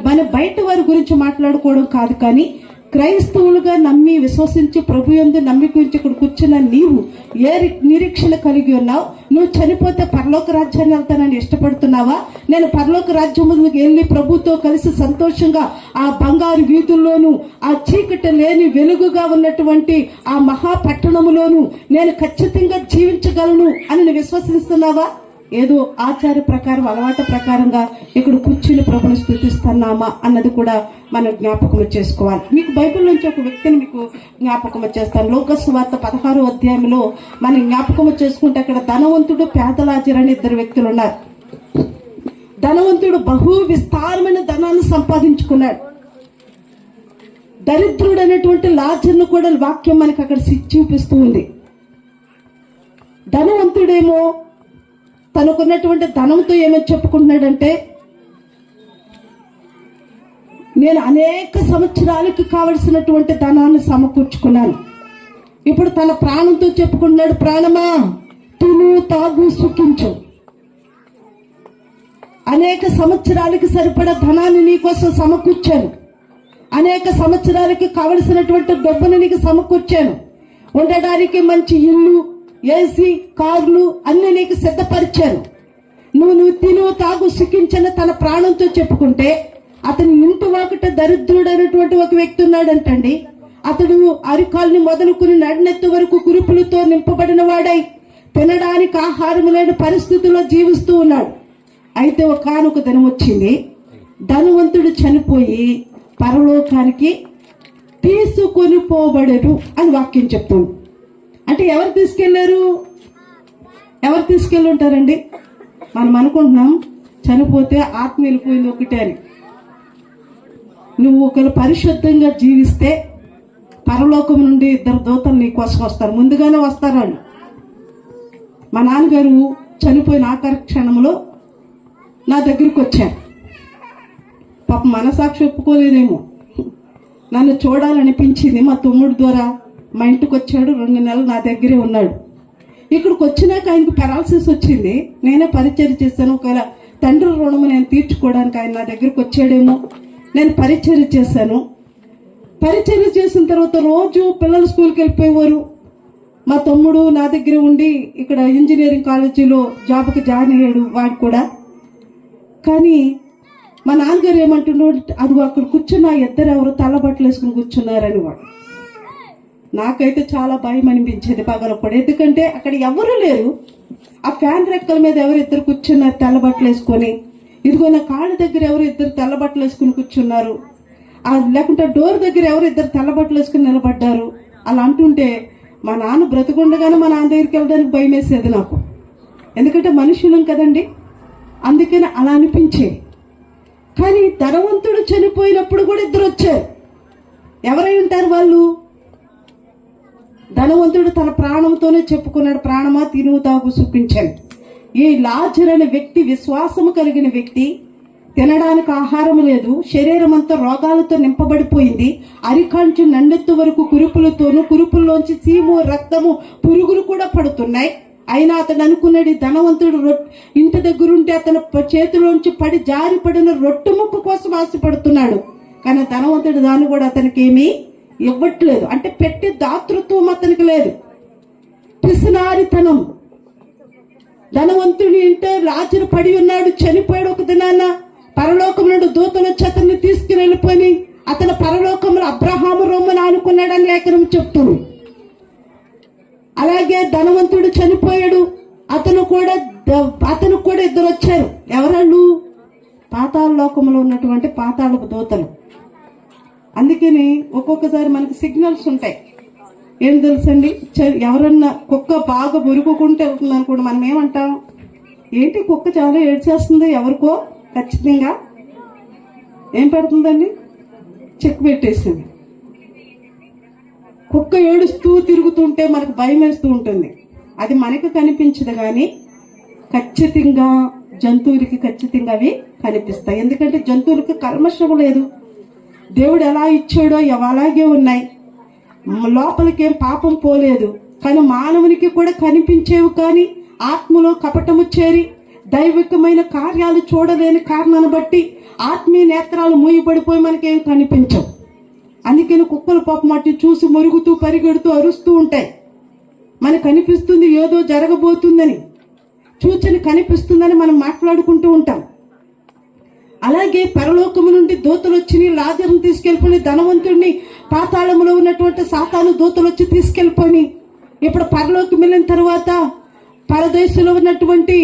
మన బయట వారి గురించి మాట్లాడుకోవడం కాదు, కానీ క్రైస్తవులుగా నమ్మి విశ్వసించి ప్రభు యందు నమ్మిక ఉంచి ఇక్కడ కూర్చున్న నీవు ఏ నిరీక్షణ కలిగి ఉన్నావు? నువ్వు చనిపోతే పరలోక రాజ్యాన్ని వెళ్తానని ఇష్టపడుతున్నావా? నేను పరలోక రాజ్యం వెళ్ళి ప్రభుతో కలిసి సంతోషంగా ఆ బంగారు వీధుల్లోనూ ఆ చీకటి లేని వెలుగుగా ఉన్నటువంటి ఆ మహాపట్టణములోనూ నేను ఖచ్చితంగా జీవించగలను అని నువ్వు విశ్వసిస్తున్నావా? ఏదో ఆచార ప్రకారం, అలవాటు ప్రకారంగా ఇక్కడ కూర్చుని ప్రభుని స్తుతిస్తున్నామా అన్నది కూడా మనం జ్ఞాపకం చేసుకోవాలి. మీకు బైబిల్ నుంచి ఒక వ్యక్తిని మీకు జ్ఞాపకం చేస్తాను. లోకాసు సువార్త 16వ అధ్యాయంలో మనం జ్ఞాపకం చేసుకుంటే అక్కడ ధనవంతుడు, పేదలాజరు అని ఇద్దరు వ్యక్తులు ఉన్నారు. ధనవంతుడు బహు విస్తారమైన ధనాన్ని సంపాదించుకున్నాడు. దరిద్రుడు అనేటువంటి లాజర్ను కూడా వాక్యం మనకి అక్కడ చూపిస్తూ ఉంది. ధనవంతుడేమో తనకున్నటువంటి ధనంతో ఏమో చెప్పుకుంటున్నాడంటే నేను అనేక సంవత్సరాలకి కావలసినటువంటి ధనాన్ని సమకూర్చుకున్నాను. ఇప్పుడు తన ప్రాణంతో చెప్పుకున్నాడు, ప్రాణమా తిను తాగు సుఖించు, అనేక సంవత్సరాలకి సరిపడా ధనాన్ని నీకోసం సమకూర్చాను, అనేక సంవత్సరాలకి కావలసినటువంటి డబ్బును నీకు సమకూర్చాను, ఉండడానికి మంచి ఇల్లు, ఏసీ, కార్లు అన్ని నీకు సిద్ధపరిచాను, నువ్వు తిను తాగు సుఖించని తన ప్రాణంతో చెప్పుకుంటే అతని ఇంటి వాకిట దరిద్రుడు అనేటువంటి ఒక వ్యక్తి ఉన్నాడంటండి. అతడు అరికాల్ని మొదలుకుని నడినెత్తు వరకు కురుపులతో నింపబడిన వాడై తినడానికి ఆహారం లేని పరిస్థితుల్లో జీవిస్తూ ఉన్నాడు. అయితే ఒకానొక దినం వచ్చింది, ధనవంతుడు చనిపోయి పరలోకానికి తీసుకొని పోబడరు అని వాక్యం చెప్తుంది. అంటే ఎవరు తీసుకెళ్లారు? ఎవరు తీసుకెళ్ళి ఉంటారండి? మనం అనుకుంటున్నాం చనిపోతే ఆత్మ వెళ్ళిపోయింది ఒకటే అని. నువ్వు ఒకరు పరిశుద్ధంగా జీవిస్తే పరలోకం నుండి ఇద్దరు దూతలు నీ కోసం వస్తారు, ముందుగానే వస్తారు వాళ్ళు. మా నాన్నగారు చనిపోయిన ఆఖరి క్షణంలో నా దగ్గరికి వచ్చారు. పాప మనసాక్షి ఒప్పుకోలేదేమో, నన్ను చూడాలనిపించింది. మా తమ్ముడు ద్వారా మా ఇంటికి వచ్చాడు, 2 నెలలు నా దగ్గరే ఉన్నాడు. ఇక్కడికి వచ్చినాక ఆయనకు పెరాలసిస్ వచ్చింది. నేనే పరిచయం చేశాను. ఒకవేళ తండ్రి రుణము నేను తీర్చుకోవడానికి ఆయన నా దగ్గరికి వచ్చాడేమో, నేను పరిచయం చేశాను. పరిచయం చేసిన తర్వాత రోజు పిల్లలు స్కూల్కి వెళ్ళిపోయేవారు. మా తమ్ముడు నా దగ్గర ఉండి ఇక్కడ ఇంజనీరింగ్ కాలేజీలో జాబ్కి జాయిన్ అయ్యాడు వాడు కూడా. కానీ మా నాన్నగారు ఏమంటున్నాడు, అది అక్కడ కూర్చున్న ఇద్దరు ఎవరు తెల్లబట్టలు వేసుకుని కూర్చున్నారని వాడు. నాకైతే చాలా భయం అనిపించేది పగలప్పుడు, ఎందుకంటే అక్కడ ఎవరు లేరు. ఆ ఫ్యాన్ రెక్కల మీద ఎవరు ఇద్దరు కూర్చున్నారు తెల్లబట్టలు వేసుకొని, ఇదిగో నా కాళ్ళ దగ్గర ఎవరు ఇద్దరు తెల్లబట్టలు వేసుకుని కూర్చున్నారు, లేకుంటే డోర్ దగ్గర ఎవరు ఇద్దరు తెల్లబట్టలు వేసుకుని నిలబడ్డారు. అలా అంటుంటే మా నాన్న బ్రతుకుండగానే మా నాన్న దగ్గరికి వెళ్ళడానికి భయం వేసేది నాకు, ఎందుకంటే మనుషులం కదండి. అందుకని అలా అనిపించేది. కానీ ధనవంతుడు చనిపోయినప్పుడు కూడా ఇద్దరు వచ్చారు. ఎవరై ఉంటారు వాళ్ళు? ధనవంతుడు తన ప్రాణంతోనే చెప్పుకున్నాడు, ప్రాణమా తిను తాగు సుఖించండి. ఈ లాజరు అనే వ్యక్తి విశ్వాసము కలిగిన వ్యక్తి, తినడానికి ఆహారం లేదు, శరీరం అంతా రోగాలతో నింపబడిపోయింది, అరికాంచి నన్నెత్తు వరకు కురుపులతోనూ, కురుపుల్లోంచి చీము, రక్తము, పురుగులు కూడా పడుతున్నాయి. అయినా అతను అనుకున్నాడు, ధనవంతుడు ఇంటి దగ్గరుంటే అతని చేతిలోంచి పడి జారి పడిన రొట్టె ముక్క కోసం ఆశపడుతున్నాడు. కానీ ధనవంతుడు దాన్ని కూడా అతనికి ఏమీ ఇవ్వట్లేదు. అంటే పెట్టే దాతృత్వం అతనికి లేదు, పిసినారితనం. ధనవంతుడి ఇంటే లాజరు పడి ఉన్నాడు, చనిపోయాడు. ఒక దినాన పరలోకం నుండి దూతలు వచ్చి అతన్ని తీసుకుని వెళ్ళిపోయి అతను పరలోకంలో అబ్రహాము రొమ్మును ఆనుకున్నాడని లేఖనం చెప్తుంది. అలాగే ధనవంతుడు చనిపోయాడు, అతను కూడా ఇద్దరు వచ్చారు. ఎవరళ్ళు? పాతాళ లోకంలో ఉన్నటువంటి పాతాళపు దూతలు. అందుకని ఒక్కొక్కసారి మనకి సిగ్నల్స్ ఉంటాయి. ఏం తెలుసండి, ఎవరన్నా కుక్క బాగా బురుకుంటే వెళ్తుంది అనుకోండి, మనం ఏమంటాం? ఏంటి కుక్క చాలా ఏడ్చేస్తుంది, ఎవరికో ఖచ్చితంగా ఏం పెడుతుందండి? చెక్ పెట్టేసింది. కుక్క ఏడుస్తూ తిరుగుతుంటే మనకు భయం వేస్తూ ఉంటుంది. అది మనకు కనిపించదు, కానీ ఖచ్చితంగా జంతువులకి ఖచ్చితంగా అవి కనిపిస్తాయి. ఎందుకంటే జంతువులకి కల్మషం లేదు. దేవుడు ఎలా ఇచ్చాడో అలాగే ఉన్నాయి, లోపలికి ఏం పాపం పోలేదు. కానీ మానవునికి కూడా కనిపించేవి, కానీ ఆత్మలో కపటము చేరి దైవికమైన కార్యాలు చూడలేని కారణాన్ని బట్టి ఆత్మీయ నేత్రాలు మూయబడిపోయి మనకేం కనిపించవు. అందుకని కుక్కలు పాపం అట్టి చూసి మురుగుతూ పరిగెడుతూ అరుస్తూ ఉంటాయి. మనకు కనిపిస్తుంది ఏదో జరగబోతుందని, చూచని కనిపిస్తుందని మనం మాట్లాడుకుంటూ ఉంటాం. అలాగే పరలోకము నుండి దూతలు వచ్చి లాజరును తీసుకెళ్ళిపోయి ధనవంతుడిని పాతాళములో ఉన్నటువంటి సాతాను దూతలు వచ్చి తీసుకెళ్ళిపోయి ఇప్పుడు పరలోకం వెళ్ళిన తర్వాత పరదేశంలో ఉన్నటువంటి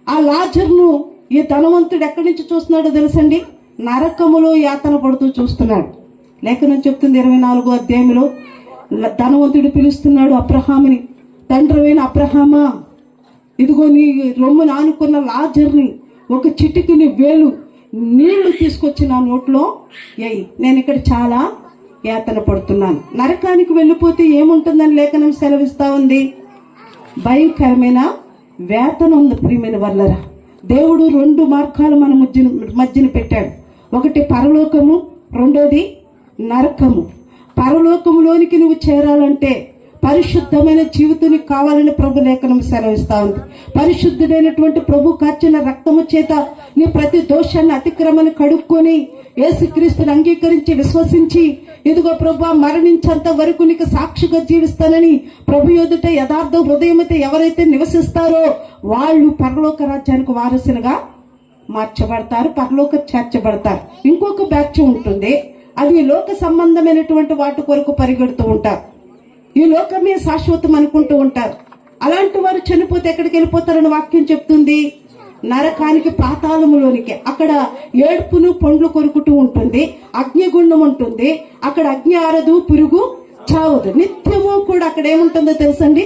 ఆ లాజరును ఈ ధనవంతుడు ఎక్కడి నుంచి చూస్తున్నాడో తెలుసండి? నరకములో యాతన పడుతూ చూస్తున్నాడు. లేఖనం చెప్తుంది 24వ అధ్యాయంలో ధనవంతుడు పిలుస్తున్నాడు అబ్రహాముని, తండ్రివైన అబ్రహామా, ఇదిగో నీ రొమ్మును ఆనుకున్న లాజర్ని ఒక చిటికిని వేలు నీళ్లు తీసుకొచ్చి నా నోట్లో ఏయ్, నేను ఇక్కడ చాలా యాతన పడుతున్నాను. నరకానికి వెళ్ళిపోతే ఏముంటుందని లేఖనం సెలవిస్తా ఉంది? భయంకరమైన వేతన ఉంది. ప్రియమైన వల్లరా, దేవుడు 2 మార్గాలు మన మధ్యన పెట్టాడు. ఒకటి పరలోకము, రెండోది నరకము. పరలోకములోనికి నువ్వు చేరాలంటే పరిశుద్ధమైన జీవితానికి కావాలని ప్రభు లేఖనం సెలవిస్తా ఉంది. పరిశుద్ధుడైనటువంటి ప్రభు కార్చిన రక్తము చేత నీ ప్రతి దోషాన్ని అతిక్రమని కడుక్కొని యేసుక్రీస్తుని అంగీకరించి విశ్వసించి ఇదిగో ప్రభు మరణించేంత వరకు నీకు సాక్షిగా జీవిస్తానని ప్రభు ఎదుట యథార్థ హృదయంతో ఎవరైతే నివసిస్తారో వాళ్ళు పరలోక రాజ్యానికి వారసులుగా మార్చబడతారు, పరలోక చేర్చబడతారు. ఇంకొక బ్యాచ్ ఉంటుంది, అది లోక సంబంధమైనటువంటి వాటి కొరకు పరిగెడుతూ ఉంటారు. ఈ లోకమే శాశ్వతం అనుకుంటూ ఉంటారు. అలాంటి వారు చనిపోతే ఎక్కడికి వెళ్ళిపోతారని వాక్యం చెప్తుంది? నరకానికి, పాతాళములోనికి. అక్కడ ఏడుపును పండ్లు కొరుకుతూ ఉంటుంది, అగ్నిగుండం ఉంటుంది. అక్కడ అగ్ని ఆరదు, పురుగు చావదు. నిత్యము కూడా అక్కడ ఏముంటుందో తెలుసండి?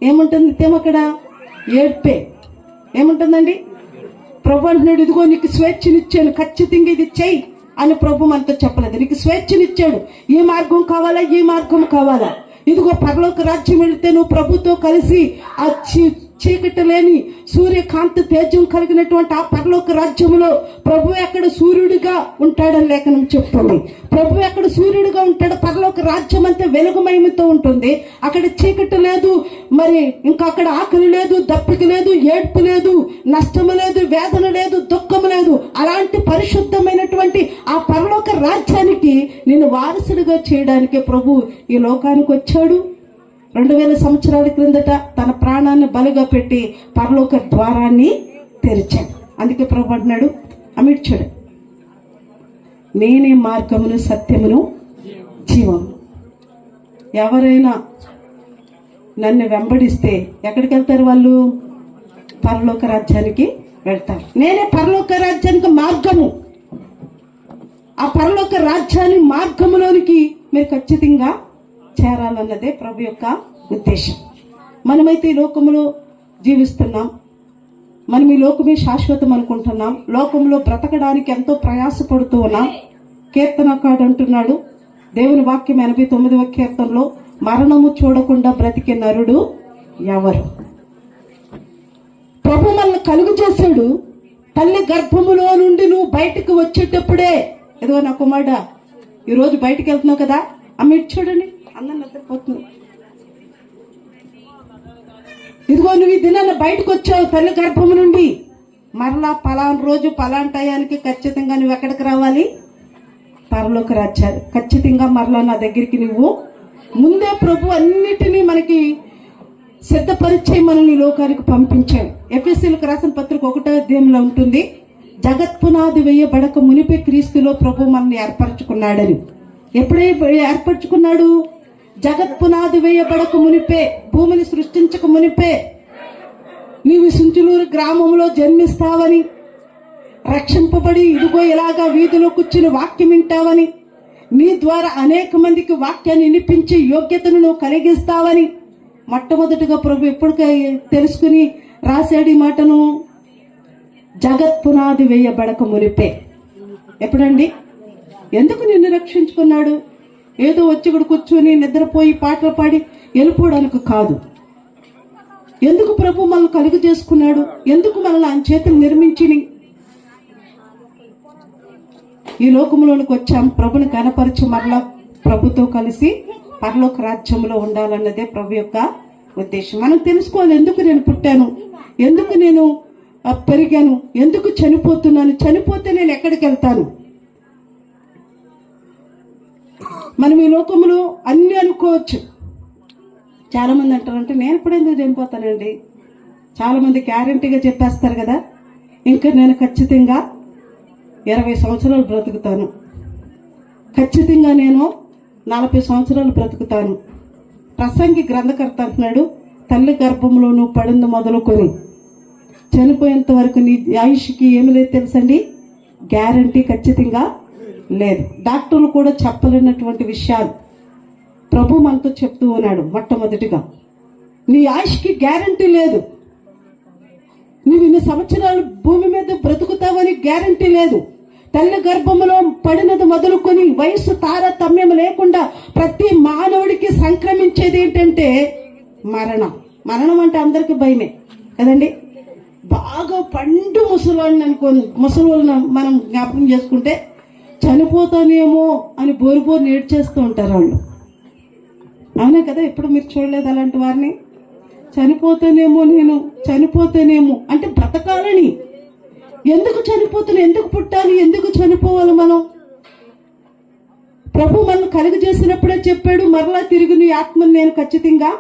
ఏముంటుంది నిత్యం అక్కడ? ఏడ్పే. ఏముంటుందండి? ప్రభు అంటున్నాడు, ఇదిగో నీకు స్వేచ్ఛనిచ్చాను, ఖచ్చితంగా ఇది చెయ్యి అని ప్రభు మనతో చెప్పలేదు. నీకు స్వేచ్ఛనిచ్చాడు. ఈ మార్గం కావాలా, ఈ మార్గం కావాలా? ఇదిగో పరలోక రాజ్యం వెళితే నువ్వు ప్రభుతో కలిసి ఆ చీకటి లేని సూర్యకాంతి తేజం కలిగినటువంటి ఆ పరలోక రాజ్యంలో ప్రభు ఎక్కడ సూర్యుడిగా ఉంటాడని లేఖనం చెప్తుంది. ప్రభు ఎక్కడ సూర్యుడిగా ఉంటాడు. పరలోక రాజ్యం అంతా వెలుగుమయముతో ఉంటుంది. అక్కడ చీకటి లేదు, మరి ఇంకా అక్కడ ఆకలి లేదు, దప్పిక లేదు, ఏడ్పు లేదు, నష్టము లేదు, వేదన లేదు, దుఃఖము లేదు. అలాంటి పరిశుద్ధమైనటువంటి ఆ పరలోక రాజ్యానికి నేను వారసుడిగా చేయడానికి ప్రభు ఈ లోకానికి వచ్చాడు. 2000 సంవత్సరాల క్రిందట తన ప్రాణాన్ని బలిగా పెట్టి పరలోక ద్వారాన్ని తెరిచాడు. అందుకే ప్రభు అంటున్నాడు, అమిడ్చాడు, నేనే మార్గమును, సత్యమును, జీవము. ఎవరైనా నన్ను వెంబడిస్తే ఎక్కడికి వెళ్తారు వాళ్ళు? పరలోక రాజ్యానికి వెళ్తారు. నేనే పరలోక రాజ్యానికి మార్గము. ఆ పరలోక రాజ్యాన్ని మార్గములోనికి మీరు ఖచ్చితంగా చేరాలన్నదే ప్రభు యొక్క ఉద్దేశం. మనమైతే ఈ లోకంలో జీవిస్తున్నాం, మనం ఈ లోకమే శాశ్వతం అనుకుంటున్నాం. లోకంలో బ్రతకడానికి ఎంతో ప్రయాసపడుతూ ఉన్నాం. కీర్తనకాడు అంటున్నాడు, దేవుని వాక్యం 89వ కీర్తనలో, మరణము చూడకుండా బ్రతికే నరుడు ఎవరు? ప్రభు మనల్ని కలుగు చేశాడు. తల్లి గర్భములో నుండి నువ్వు బయటకు వచ్చేటప్పుడే, ఏదో నా కుమారుడా ఈరోజు బయటకు వెళ్తున్నావు కదా, అమ్మ చూడండి అన్నం నిద్రపోతుంది, ఇదిగో నువ్వు ఈ దినాన్ని బయటకు వచ్చావు తల్లి గర్భము నుండి, మరలా పలానా రోజు పలానా టయానికి ఖచ్చితంగా నువ్వు ఎక్కడికి రావాలి? పరలోక రాజ్యాలు. ఖచ్చితంగా మరలా నా దగ్గరికి నువ్వు ముందే ప్రభు అన్నిటినీ మనకి సిద్ధపరిచే మనల్ని లోకానికి పంపించాడు. ఎఫెసీయులకు రాసిన పత్రిక 1వ అధ్యాయంలో ఉంటుంది, జగత్పునాది వేయబడక మునిపే క్రీస్తులో ప్రభు మనల్ని ఏర్పరచుకున్నాడని. ఎప్పుడే ఏర్పరచుకున్నాడు? జగత్పునాది వేయబడక మునిపే, భూమిని సృష్టించక మునిపే నీవు సుంచులూరు గ్రామంలో జన్మిస్తావని, రక్షింపబడి ఇదిగో ఇలాగా వీధిలో కూర్చుని వాక్యం వింటావని, నీ ద్వారా అనేక మందికి వాక్యాన్ని వినిపించే యోగ్యతను నువ్వు కలిగిస్తావని మొట్టమొదటిగా ప్రభు ఎప్పుడు తెలుసుకుని రాశాడు ఈ మాటను? జగత్పునాది వేయబడక మునిపే. ఎప్పుడండి? ఎందుకు నిన్ను రక్షించుకున్నాడు? ఏదో వచ్చి ఇక్కడ కూర్చొని నిద్రపోయి పాటలు పాడి వెళ్ళిపోవడానికి కాదు. ఎందుకు ప్రభు మనల్ని కలుగు చేసుకున్నాడు? ఎందుకు మనల్ని ఆయన చేతులు నిర్మించి ఈ లోకంలోనికి వచ్చాం? ప్రభుని కనపరిచి మరలా ప్రభుతో కలిసి పరలోక రాజ్యంలో ఉండాలన్నదే ప్రభు యొక్క ఉద్దేశం. మనం తెలుసుకోవాలి, ఎందుకు నేను పుట్టాను, ఎందుకు నేను పెరిగాను, ఎందుకు చనిపోతున్నాను, చనిపోతే నేను ఎక్కడికి వెళ్తాను. మనం ఈ లోకంలో అన్ని అనుకోవచ్చు. చాలా మంది అంటారంటే నేను ఇప్పుడు ఎందుకు చనిపోతానండి. చాలా మంది గ్యారంటీగా చెప్పేస్తారు కదా, ఇంకా నేను ఖచ్చితంగా 20 సంవత్సరాలు బ్రతుకుతాను, ఖచ్చితంగా నేను 40 సంవత్సరాలు బ్రతుకుతాను. ప్రసంగి గ్రంథకర్త అంటున్నాడు, తల్లి గర్భంలోనూ పడింది మొదలుకొని చనిపోయేంత వరకు నీ ఆయుష్కి ఏమి లేదు తెలుసండి, గ్యారంటీ ఖచ్చితంగా లేదు. డాక్టర్లు కూడా చెప్పలేనటువంటి విషయాలు ప్రభు మనతో చెప్తూ ఉన్నాడు. మొట్టమొదటిగా నీ ఆయుష్కి గ్యారంటీ లేదు. నువ్వు ఇన్ని సంవత్సరాలు భూమి మీద బ్రతుకుతావని గ్యారంటీ లేదు. తల్లి గర్భంలో పడినది మొదలుకొని వయసు తారతమ్యం లేకుండా ప్రతి మానవుడికి సంక్రమించేది ఏంటంటే మరణం. మరణం అంటే అందరికీ భయమే కదండి. బాగా పండు ముసలివాడిని ముసలివాళ్ళని మనం జ్ఞాపకం చేసుకుంటే చనిపోతానేమో అని బోరు నేడ్చేస్తూ ఉంటారు వాళ్ళు. అవునే కదా, ఎప్పుడు మీరు చూడలేదు అలాంటి వారిని? చనిపోతానేమో, నేను చనిపోతానేమో అంటే బ్రతకాలని. ఎందుకు చనిపోతున్నా, ఎందుకు పుట్టాలి, ఎందుకు చనిపోవాలి మనం? ప్రభు మనం కలుగు చేసినప్పుడే చెప్పాడు, మరలా తిరిగి నీ ఆత్మని నేను ఖచ్చితంగా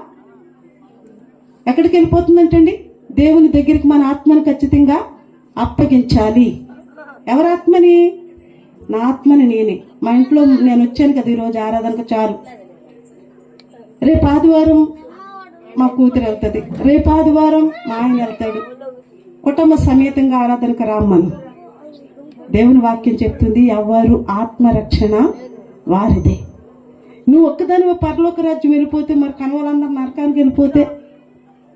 ఎక్కడికి వెళ్ళిపోతుందంటండి, దేవుని దగ్గరికి మన ఆత్మను ఖచ్చితంగా అప్పగించాలి. ఎవరి ఆత్మని? నా ఆత్మని నేనే. మా ఇంట్లో నేను వచ్చాను కదా ఈరోజు ఆరాధనకు, చాలు. రేపు ఆదివారం మా కూతురు వెళ్తుంది, రేపు ఆదివారం మా ఆయన వెళ్తాడు. కుటుంబ సమేతంగా ఆరాధనకు రామ్మని దేవుని వాక్యం చెప్తుంది. ఎవరు ఆత్మరక్షణ వారిదే. నువ్వు ఒక్కదాని పరలోక రాజ్యం వెళ్ళిపోతే, మరి కనవాళ్ళందరూ నరకానికి వెళ్ళిపోతే,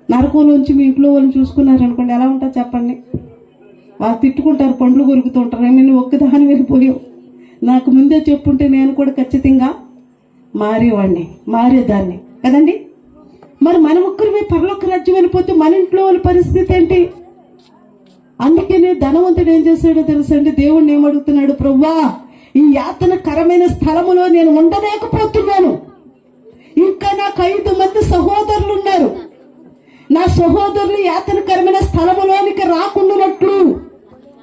నరకంలోంచి మీ ఇంట్లో వాళ్ళని చూసుకున్నారనుకోండి, ఎలా ఉంటుంది చెప్పండి? వాళ్ళు తిట్టుకుంటారు, పండ్లు కొరుకుతుంటారు. నువ్వు ఒక్కదాని వెళ్ళిపోయావు, నాకు ముందే చెప్పుంటే నేను కూడా ఖచ్చితంగా మారేదాన్ని కదండి. మరి మన ఒక్కరిమే పరలోక రాజ్యం వెళ్ళిపోతే మన ఇంట్లో వాళ్ళ పరిస్థితి ఏంటి? అందుకనే ధనవంతుడు ఏం చేశాడో తెలుసండి, దేవుణ్ణి ఏమడుగుతున్నాడు, ప్రభువా ఈ యాతనకరమైన స్థలములో నేను ఉండలేకపోతున్నాను, ఇంకా నాకు 5 మంది సహోదరులు ఉన్నారు, నా సహోదరులు యాతనకరమైన స్థలములోనికి రాకుండానట్లు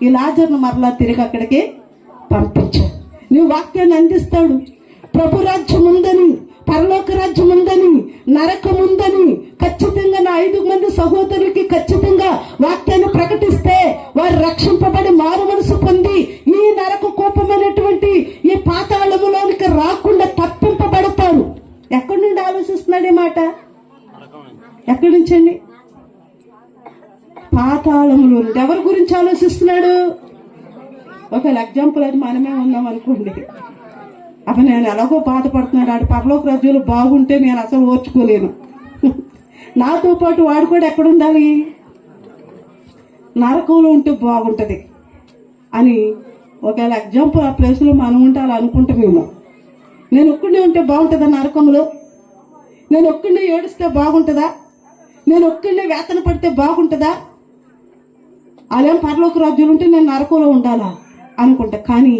ఈ లాజరును మరలా తిరిగి అక్కడికి పంపించాడు. నువ్వు వాక్యాన్ని అందిస్తాడు. ప్రభు రాజ్యం ఉందని, పరలోక రాజ్యం ఉందని, నరకం ఉందని ఖచ్చితంగా నా 5 మంది సహోదరులకి ఖచ్చితంగా వాక్యాన్ని ప్రకటిస్తే వారు రక్షింపబడి మారు మనసు పొంది ఈ నరక కోపమైనటువంటి ఈ పాతాళములోనికి రాకుండా తప్పింపబడతారు. ఎక్కడి నుండి ఆలోచిస్తున్నాడు ఈ మాట? ఎక్కడి నుంచండి? పాతాళములో నుండి. ఎవరి గురించి ఆలోచిస్తున్నాడు? ఒక ఎగ్జాంపుల్ అది మనమే ఉన్నాం అనుకోండి, అప్పుడు నేను ఎలాగో బాధపడుతున్నాడు, ఆడు పరలోక రాజ్యంలో బాగుంటే నేను అసలు ఓర్చుకోలేను, నాతో పాటు వాడు కూడా ఎక్కడ ఉండాలి, నరకంలో ఉంటే బాగుంటుంది అని ఒకవేళ ఎగ్జాంపుల్ ఆ ప్లేస్లో మనం ఉంటే అలా అనుకుంటామేమో. నేను ఒక్కడే ఉంటే బాగుంటుందా నరకంలో? నేను ఒక్కడే ఏడుస్తే బాగుంటుందా? నేను ఒక్కడే వేతన పడితే బాగుంటుందా? అదేం పరలోక రాజ్యంలో ఉంటే నేను నరకంలో ఉండాలా అనుకుంటా. కానీ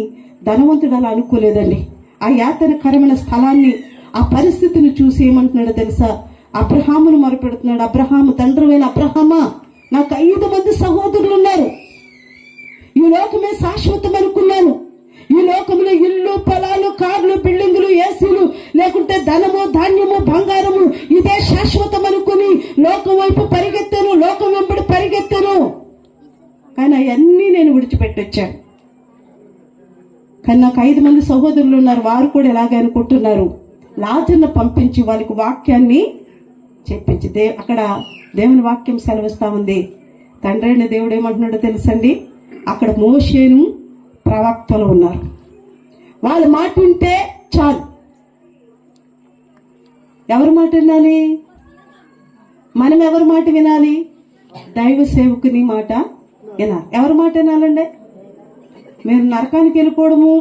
ధనవంతుడు అలా అనుకోలేదండి. ఆ యాతనకరమైన స్థలాన్ని, ఆ పరిస్థితిని చూసి ఏమంటున్నాడో తెలుసా? అబ్రహామును మొరపెడుతున్నాడు. అబ్రహాము తండ్రివైన అబ్రహామా, నాకు 5 మంది సహోదరులు ఉన్నారు, ఈ లోకమే శాశ్వతం అనుకున్నాను, ఈ లోకంలో ఇల్లు, పొలాలు, కార్లు, బిల్డింగులు, ఏసీలు, లేకుంటే ధనము, ధాన్యము, బంగారము ఇదే శాశ్వతం అనుకుని లోకం వైపు పరిగెత్తాను, లోకం వెంబడి పరిగెత్తాను. కానీ అవన్నీ నేను విడిచిపెట్టి వచ్చాను. కానీ నాకు 5 మంది సహోదరులు ఉన్నారు, వారు కూడా ఎలాగే అనుకుంటున్నారు. లాజర్ను పంపించి వాళ్ళకి వాక్యాన్ని చెప్పించి అక్కడ దేవుని వాక్యం సెలవిస్తా ఉంది. తండ్రి అయిన దేవుడు ఏమంటున్నాడో తెలుసండి, అక్కడ మోషేను ప్రవక్తలు ఉన్నారు, వాళ్ళ మాట వింటే చాలు. ఎవరి మాట వినాలి? మనం ఎవరి మాట వినాలి? దైవ సేవకుని మాట వినాలి. ఎవరి మాట వినాలండి? మీరు నరకానికి వెళ్ళిపోవడము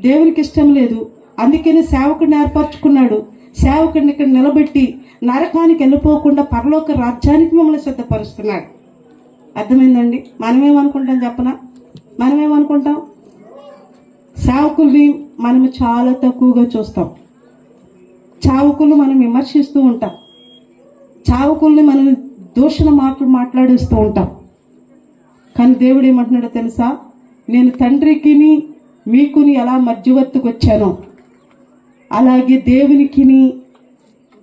దేవునికి ఇష్టం లేదు, అందుకని సేవకుడిని ఏర్పరచుకున్నాడు. సేవకుడిని ఇక్కడ నిలబెట్టి నరకానికి వెళ్ళిపోకుండా పరలోక రాజ్యానికి మిమ్మల్ని సిద్ధపరుస్తున్నాడు. అర్థమైందండి? మనమేమనుకుంటాం చెప్పనా? మనమేమనుకుంటాం? సేవకుల్ని మనము చాలా తక్కువగా చూస్తాం. చావకులు మనం విమర్శిస్తూ ఉంటాం, చావకుల్ని మనం దూషణ మాటలు మాట్లాడిస్తూ ఉంటాం. కానీ దేవుడు ఏమంటున్నాడో తెలుసా? నేను తండ్రికిని మీకుని ఎలా మధ్యవర్తికి వచ్చానో అలాగే దేవునికిని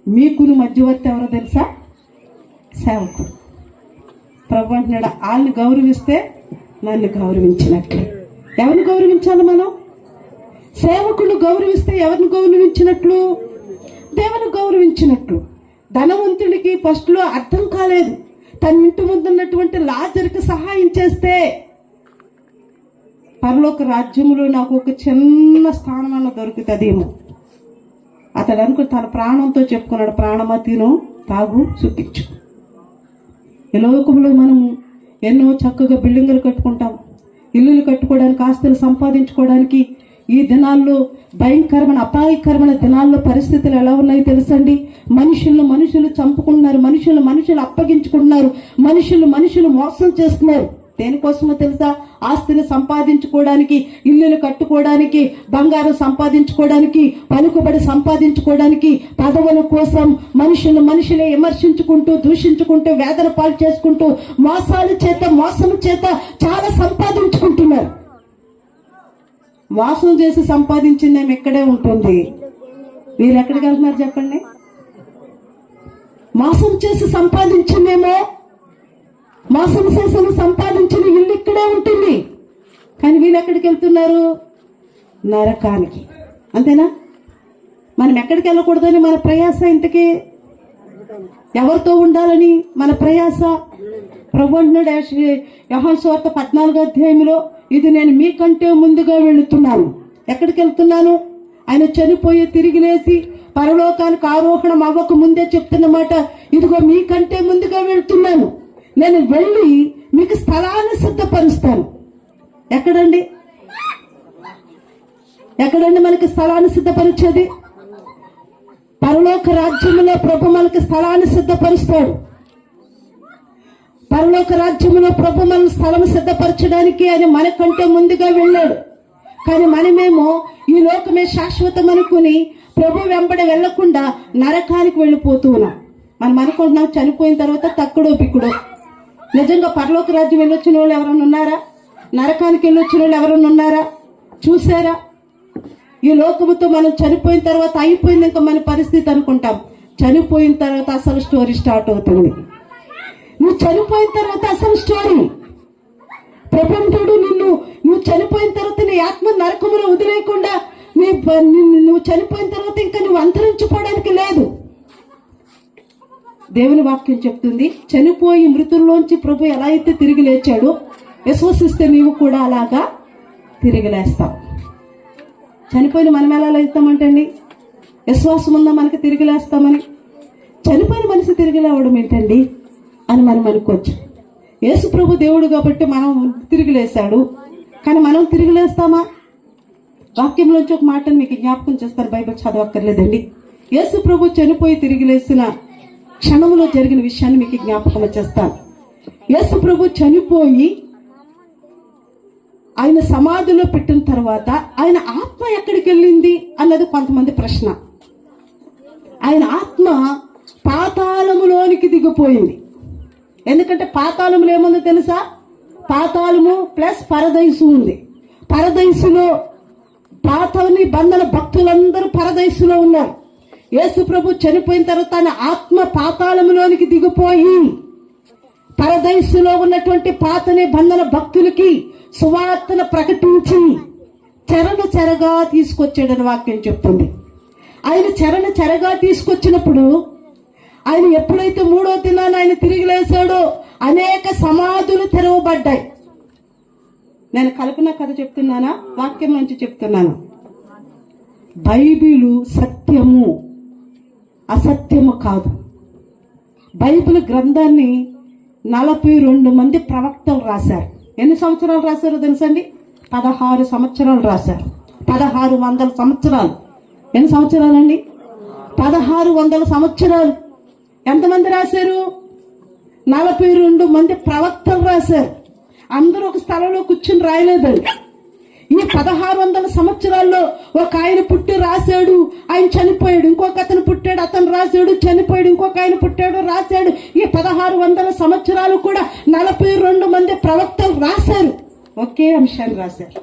మీకుని మధ్యవర్తి ఎవరో తెలుసా? సేవకుడు. ప్రభు అంటున్నాడు, వాళ్ళని గౌరవిస్తే నన్ను గౌరవించినట్లే. ఎవరిని గౌరవించాలి మనం? సేవకులు గౌరవిస్తే ఎవరిని గౌరవించినట్లు? దేవుని గౌరవించినట్లు. ధనవంతుడికి ఫస్ట్లో అర్థం కాలేదు, తన ఇంటి ముందున్నటువంటి లాజరుకి సహాయం చేస్తే పరలోక రాజ్యంలో నాకు ఒక చిన్న స్థానం అన్న దొరుకుతుందేమో. అతడు అనుకుని తన ప్రాణంతో చెప్పుకున్నాడు, ప్రాణమా తిను, తాగు, సుఖించు. ఈ లోకంలో మనము ఎన్నో చక్కగా బిల్డింగులు కట్టుకుంటాం, ఇల్లులు కట్టుకోవడానికి, ఆస్తులు సంపాదించుకోవడానికి. ఈ దినాల్లో భయంకరమైన అపాయకరమైన దినాల్లో పరిస్థితులు ఎలా ఉన్నాయో తెలుసండి. మనుషులు చంపుకుంటున్నారు, మనుషులు అప్పగించుకుంటున్నారు, మనుషులు మోసం చేస్తున్నారు. దేనికోసమో తెలుసా? ఆస్తిని సంపాదించుకోవడానికి, ఇల్లులు కట్టుకోవడానికి, బంగారం సంపాదించుకోవడానికి, పలుకుబడి సంపాదించుకోవడానికి, పదవుల కోసం మనుషులే విమర్శించుకుంటూ, దూషించుకుంటూ, వేదన పాలు చేసుకుంటూ, మోసం చేత చాలా సంపాదించుకుంటున్నారు. మోసం చేసి సంపాదించిందేమో ఇక్కడే ఉంటుంది. మీరు ఎక్కడికి వెళ్తున్నారు చెప్పండి? మోసం చేసి సంపాదించిందేమో, మోసం చేసిన సంపాదించిన ఇల్లు ఇక్కడే ఉంటుంది. కానీ వీళ్ళు ఎక్కడికి వెళ్తున్నారు? నరకానికి. అంతేనా? మనం ఎక్కడికి వెళ్ళకూడదని మన ప్రయాస, ఇంతకీ ఎవరితో ఉండాలని మన ప్రయాస. ప్రభు అంటున్నాడు యోహాను సువార్త 14వ అధ్యాయంలో, ఇది నేను మీకంటే ముందుగా వెళుతున్నాను. ఎక్కడికి వెళ్తున్నాను? ఆయన చనిపోయి తిరిగి లేచి పరలోకానికి ఆరోహణం అవ్వక ముందే చెప్తున్నమాట, ఇదిగో మీకంటే ముందుగా వెళ్తున్నాను, నేను వెళ్ళి మీకు స్థలాన్ని సిద్ధపరుస్తాను. ఎక్కడండి మనకి స్థలాన్ని సిద్ధపరిచేది? పరలోక రాజ్యంలో ప్రభు మనకి స్థలాన్ని సిద్ధపరుస్తాడు. పరలోక రాజ్యంలో ప్రభు మన స్థలం సిద్ధపరచడానికి ఆయన మనకంటే ముందుగా వెళ్ళాడు. కానీ మనమేమో ఈ లోకమే శాశ్వతం అనుకుని ప్రభు వెంబడి వెళ్లకుండా నరకానికి వెళ్ళిపోతూ ఉన్నాం. మనం అనుకుంటున్నాం చనిపోయిన తర్వాత తక్కుడో పిక్కుడో. నిజంగా పరలోక రాజ్యం వెళ్ళొచ్చిన వాళ్ళు ఎవరన్నా ఉన్నారా? నరకానికి వెళ్ళొచ్చిన వాళ్ళు ఎవరన్నా ఉన్నారా? చూసారా? ఈ లోకముతో మనం చనిపోయిన తర్వాత అయిపోయింది ఇంకా మన పరిస్థితి అనుకుంటాం. చనిపోయిన తర్వాత అసలు స్టోరీ స్టార్ట్ అవుతుంది. నువ్వు చనిపోయిన తర్వాత అసలు స్టోరీ. ప్రపంచుడు నువ్వు చనిపోయిన తర్వాత నీ ఆత్మ నరకములో వదిలేయకుండా నువ్వు చనిపోయిన తర్వాత ఇంకా నువ్వు అంతరించిపోవడానికి లేదు. దేవుని వాక్యం చెప్తుంది, చనిపోయి మృతుల్లోంచి ప్రభు ఎలా అయితే తిరిగి లేచాడో విశ్వసిస్తే నీవు కూడా అలాగా తిరిగి లేస్తావు. చనిపోయిన మనం ఎలా లేస్తామంటండి? విశ్వాసం ఉందా మనకి తిరిగి లేస్తామని? చనిపోయిన మనిషి తిరిగి లేవడం ఏంటండి అని మనం అనుకోవచ్చు. యేసు ప్రభు దేవుడు కాబట్టి మనం తిరిగి లేస్తాడు, కానీ మనం తిరిగి లేస్తామా? వాక్యంలోంచి ఒక మాటను మీకు జ్ఞాపకం చేస్తారు, బైబిల్ చదవక్కర్లేదండి. యేసు ప్రభు చనిపోయి తిరిగి లేచిన క్షణంలో జరిగిన విషయాన్ని మీకు జ్ఞాపకం చేస్తాను. యేసు ప్రభు చనిపోయి ఆయన సమాధిలో పెట్టిన తర్వాత ఆయన ఆత్మ ఎక్కడికి వెళ్ళింది అన్నది కొంతమంది ప్రశ్న. ఆయన ఆత్మ పాతాళములోనికి దిగిపోయింది. ఎందుకంటే పాతాళములో ఏముందో తెలుసా? పాతాళము ప్లస్ పరదైసు ఉంది. పరదైసులో పాతాళని బంధన భక్తులందరూ పరదైసులో ఉన్నారు. యేసు ప్రభు చనిపోయిన తర్వాత ఆయన ఆత్మ పాతాళములోనికి దిగిపోయి పరదైసులో ఉన్నటువంటి పాతని బంధన భక్తులకి సువార్తను ప్రకటించి చెరను చెరగా తీసుకొచ్చాడని వాక్యం చెప్తుంది. ఆయన చెరను చెరగా తీసుకొచ్చినప్పుడు ఆయన ఎప్పుడైతే 3వ దినాన ఆయన తిరిగి లేచాడో అనేక సమాధులు తెరవబడ్డాయి. నేను కల్పన కథ చెప్తున్నానా, వాక్యం నుంచి చెప్తున్నాను? బైబిలు సత్యము, అసత్యము కాదు. బైబిల్ గ్రంథాన్ని 42 మంది ప్రవక్తలు రాశారు. ఎన్ని సంవత్సరాలు రాశారో తెలుసండి? 16 సంవత్సరాలు రాశారు. 1600 సంవత్సరాలు. ఎన్ని సంవత్సరాలండి? 1600 సంవత్సరాలు. ఎంతమంది రాశారు? 42 మంది ప్రవక్తలు రాశారు. అందరూ ఒక స్థలంలో కూర్చుని రాయలేదండి. ఈ 1600 సంవత్సరాల్లో ఒక ఆయన పుట్టి రాశాడు, ఆయన చనిపోయాడు. ఇంకొక అతను పుట్టాడు, అతను రాశాడు, చనిపోయాడు. ఇంకొక ఆయన పుట్టాడు, రాశాడు. ఈ 1600 సంవత్సరాలు కూడా 42 మంది ప్రవక్తలు రాశారు, ఒకే అంశాన్ని రాశారు.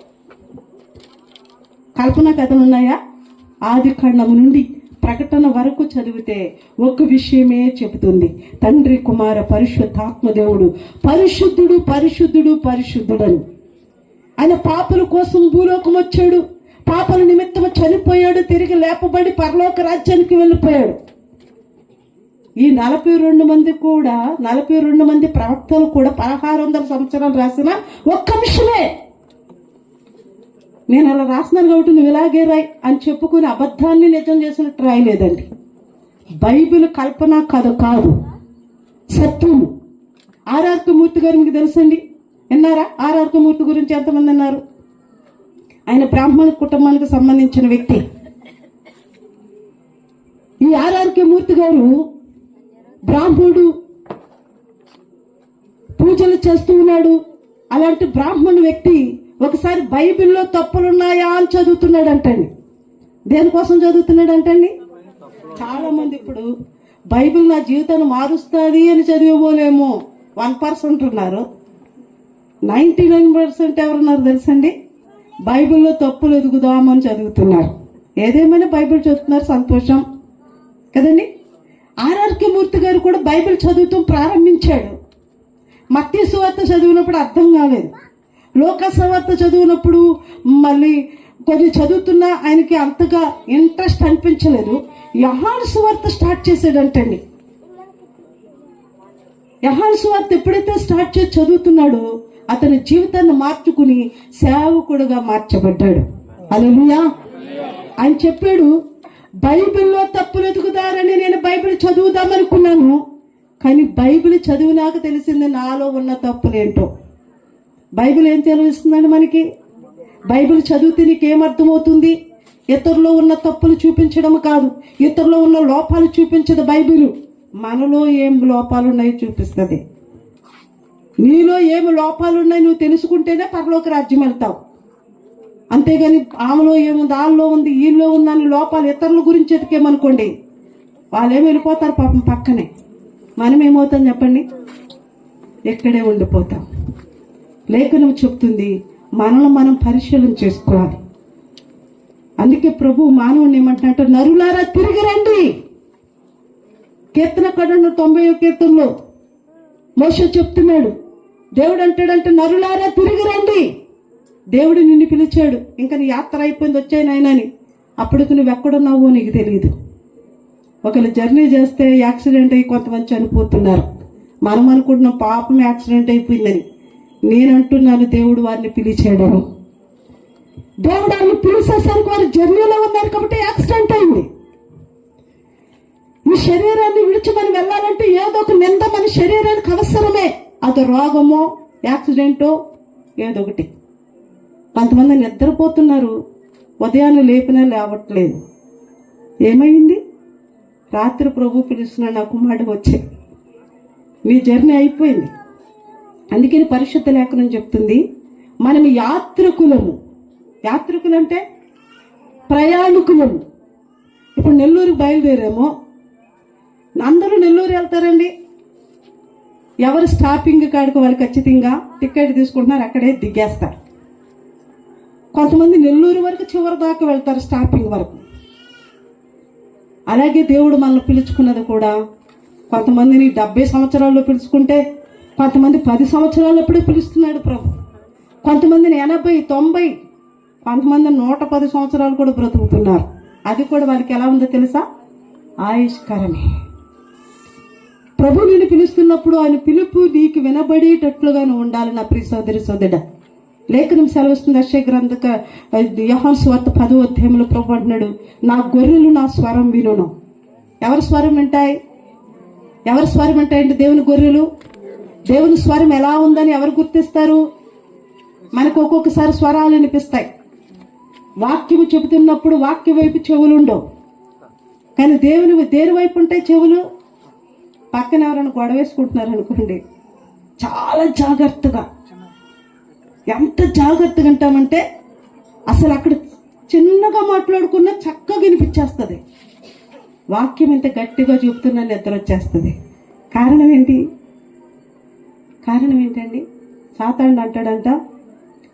కల్పన కథలు ఉన్నాయా? ఆది కాండము నుండి ప్రకటన వరకు చదివితే ఒక విషయమే చెబుతుంది. తండ్రి, కుమార, పరిశుద్ధాత్మ దేవుడు పరిశుద్ధుడు, పరిశుద్ధుడు, పరిశుద్ధుడని. ఆయన పాపుల కోసం భూలోకం వచ్చాడు, పాపల నిమిత్తం చనిపోయాడు, తిరిగి లేపబడి పరలోక రాజ్యానికి వెళ్ళిపోయాడు. ఈ 42 మంది కూడా, 42 మంది ప్రవక్తలు కూడా 1600 సంవత్సరాలు రాసిన ఒక్క విషయమే. నేను అలా రాసినాను కాబట్టి నువ్వు ఇలాగే రాయి అని చెప్పుకుని అబద్ధాన్ని నిజం చేసినట్టు రాయలేదండి. బైబిల్ కల్పన కథ కాదు, సత్యము. ఆర్ఆర్ మూర్తి గారు మీకు తెలుసండి, విన్నారా? ఆర్ఆర్ మూర్తి గురించి ఎంతమంది అన్నారు? ఆయన బ్రాహ్మణ కుటుంబానికి సంబంధించిన వ్యక్తి. ఈ ఆర్ఆర్ మూర్తి గారు బ్రాహ్మణుడు, పూజలు చేస్తూ ఉన్నాడు. అలాంటి బ్రాహ్మణ వ్యక్తి ఒకసారి బైబిల్లో తప్పులున్నాయా అని చదువుతున్నాడంటండి. దేనికోసం చదువుతున్నాడంటండి? చాలా మంది ఇప్పుడు బైబిల్ నా జీవితాన్ని మారుస్తుంది అని చదివబోలేమో 1% ఉన్నారు. 99% ఎవరున్నారు తెలుసండి? బైబిల్లో తప్పులు ఎదుగుదామని చదువుతున్నారు. ఏదేమైనా బైబిల్ చదువుతున్నారు, సంతోషం కదండి. ఆర్ఆర్కే మూర్తి గారు కూడా బైబిల్ చదువుతూ ప్రారంభించాడు. మత్తయి సువార్త చదివినప్పుడు అర్థం కాలేదు, లోకా సువార్త చదివినప్పుడు మళ్ళీ కొన్ని చదువుతున్నా ఆయనకి అంతగా ఇంట్రెస్ట్ అనిపించలేదు. యోహాను సువార్త స్టార్ట్ చేశాడంటండి. యోహాను సువార్త ఎప్పుడైతే స్టార్ట్ చేసి చదువుతున్నాడో అతని జీవితాన్ని మార్చుకుని సేవకుడుగా మార్చబడ్డాడు. హల్లెలూయా. ఆయన చెప్పాడు, బైబిల్లో తప్పులు ఎదుగుతారని నేను బైబిల్ చదువుదామనుకున్నాను, కానీ బైబిల్ చదివినాక తెలిసింది నాలో ఉన్న తప్పులేంటో. బైబిల్ ఏం తెలుస్తుందండి మనకి? బైబిల్ చదివితే నీకేమర్థమవుతుంది? ఇతరులో ఉన్న తప్పులు చూపించడం కాదు, ఇతరులో ఉన్న లోపాలు చూపించదు బైబిల్. మనలో ఏం లోపాలు ఉన్నాయో చూపిస్తుంది. నీలో ఏమి లోపాలు ఉన్నాయి నువ్వు తెలుసుకుంటేనే పరలోక రాజ్యం వెళ్తావు. అంతేగాని ఆమెలో ఏముంది, వాళ్ళలో ఉంది, వీళ్ళలో ఉందని లోపాలు ఇతరుల గురించి ఎతికేమనుకోండి, వాళ్ళేమి వెళ్ళిపోతారు పాపం పక్కనే. మనం ఏమవుతాం చెప్పండి? ఎక్కడే ఉండిపోతాం. లేఖనం చెప్తుంది మనల్ని మనం పరిశీలన చేసుకోవాలి. అందుకే ప్రభు మానవుని ఏమంటున్నట్టు, నరులారా తిరిగి రండి. కీర్తనకారుడు 90వ కీర్తనలో మోషే చెప్తున్నాడు, దేవుడు అంటాడంటే నరులారా తిరిగి రండి. దేవుడు నిన్ను పిలిచాడు, ఇంకా నీ యాత్ర అయిపోయింది, వచ్చాయి నాయనని. అప్పటికి నువ్వు ఎక్కడున్నావో నీకు తెలియదు. ఒకళ్ళు జర్నీ చేస్తే యాక్సిడెంట్ అయ్యి కొంతమంది చనిపోతున్నారు. మనం అనుకుంటున్నాం పాపం యాక్సిడెంట్ అయిపోయిందని. నేను అంటున్నాను దేవుడు వారిని పిలిచాడని. దేవుడు వారిని పిలిచేసరికి వారు జర్నీలో ఉన్నారు కాబట్టి యాక్సిడెంట్ అయింది. ఈ శరీరాన్ని విడిచి మనం వెళ్ళాలంటే ఏదో ఒక నింద మన శరీరానికి అవసరమే. అది రోగమో యాక్సిడెంటో ఏదో ఒకటి. కొంతమంది నిద్రపోతున్నారు, ఉదయాన్నే లేపినా లేవట్లేదు. ఏమైంది? రాత్రి ప్రభు పిలుస్తున్నాడు, నా కుమారుడు వచ్చే, నీ జర్నీ అయిపోయింది. అందుకని పరిశుద్ధ లేఖనం చెప్తుంది మనం యాత్రికులము. యాత్రికులంటే ప్రయాణికులము. ఇప్పుడు నెల్లూరుకి బయలుదేరామో, అందరూ నెల్లూరు వెళ్తారండి. ఎవరు స్టాపింగ్ కాడికి వాళ్ళు ఖచ్చితంగా టికెట్ తీసుకుంటున్నారు, అక్కడే దిగేస్తారు. కొంతమంది నెల్లూరు వరకు చివరి దాకా వెళ్తారు, స్టాపింగ్ వరకు. అలాగే దేవుడు మనల్ని పిలుచుకున్నది కూడా కొంతమందిని 70 సంవత్సరాల్లో పిలుచుకుంటే, కొంతమంది 10 సంవత్సరాలప్పుడే పిలుస్తున్నాడు ప్రభు. కొంతమందిని 80, 90, కొంతమంది 110 సంవత్సరాలు కూడా బ్రతుకుతున్నారు. అది కూడా వారికి ఎలా ఉందో తెలుసా? ఆయుష్కరమే. ప్రభు నిన్ను పిలుస్తున్నప్పుడు ఆయన పిలుపు నీకు వినబడేటట్లుగా నువ్వు ఉండాలి నా ప్రియ సోదరి సోదరుడా. లేఖనం సెలవిస్తుంది యెషయా గ్రంథక యోహాను సువార్త 10వ అధ్యాయంలో ప్రభు అంటున్నాడు, నా గొర్రెలు నా స్వరం వినును. ఎవరి స్వరం వింటాయి? ఎవరి స్వరం వింటాయండి? దేవుని గొర్రెలు. దేవుని స్వరం ఎలా ఉందని ఎవరు గుర్తిస్తారు? మనకు ఒక్కొక్కసారి స్వరాలు వినిపిస్తాయి. వాక్యము చెబుతున్నప్పుడు వాక్య వైపు చెవులుండవు, కానీ దేని వైపు ఉంటాయి చెవులు. పక్కన ఎవరైనా గొడవ వేసుకుంటున్నారు అనుకోండి, చాలా జాగ్రత్తగా, ఎంత జాగ్రత్తగా అంటామంటే అసలు అక్కడ చిన్నగా మాట్లాడుకున్నా చక్కగా వినిపించేస్తుంది. వాక్యం ఇంత గట్టిగా చూపుతున్నా నిద్ర వచ్చేస్తుంది. కారణం ఏంటండి? సాతానుడు అంటాడంట,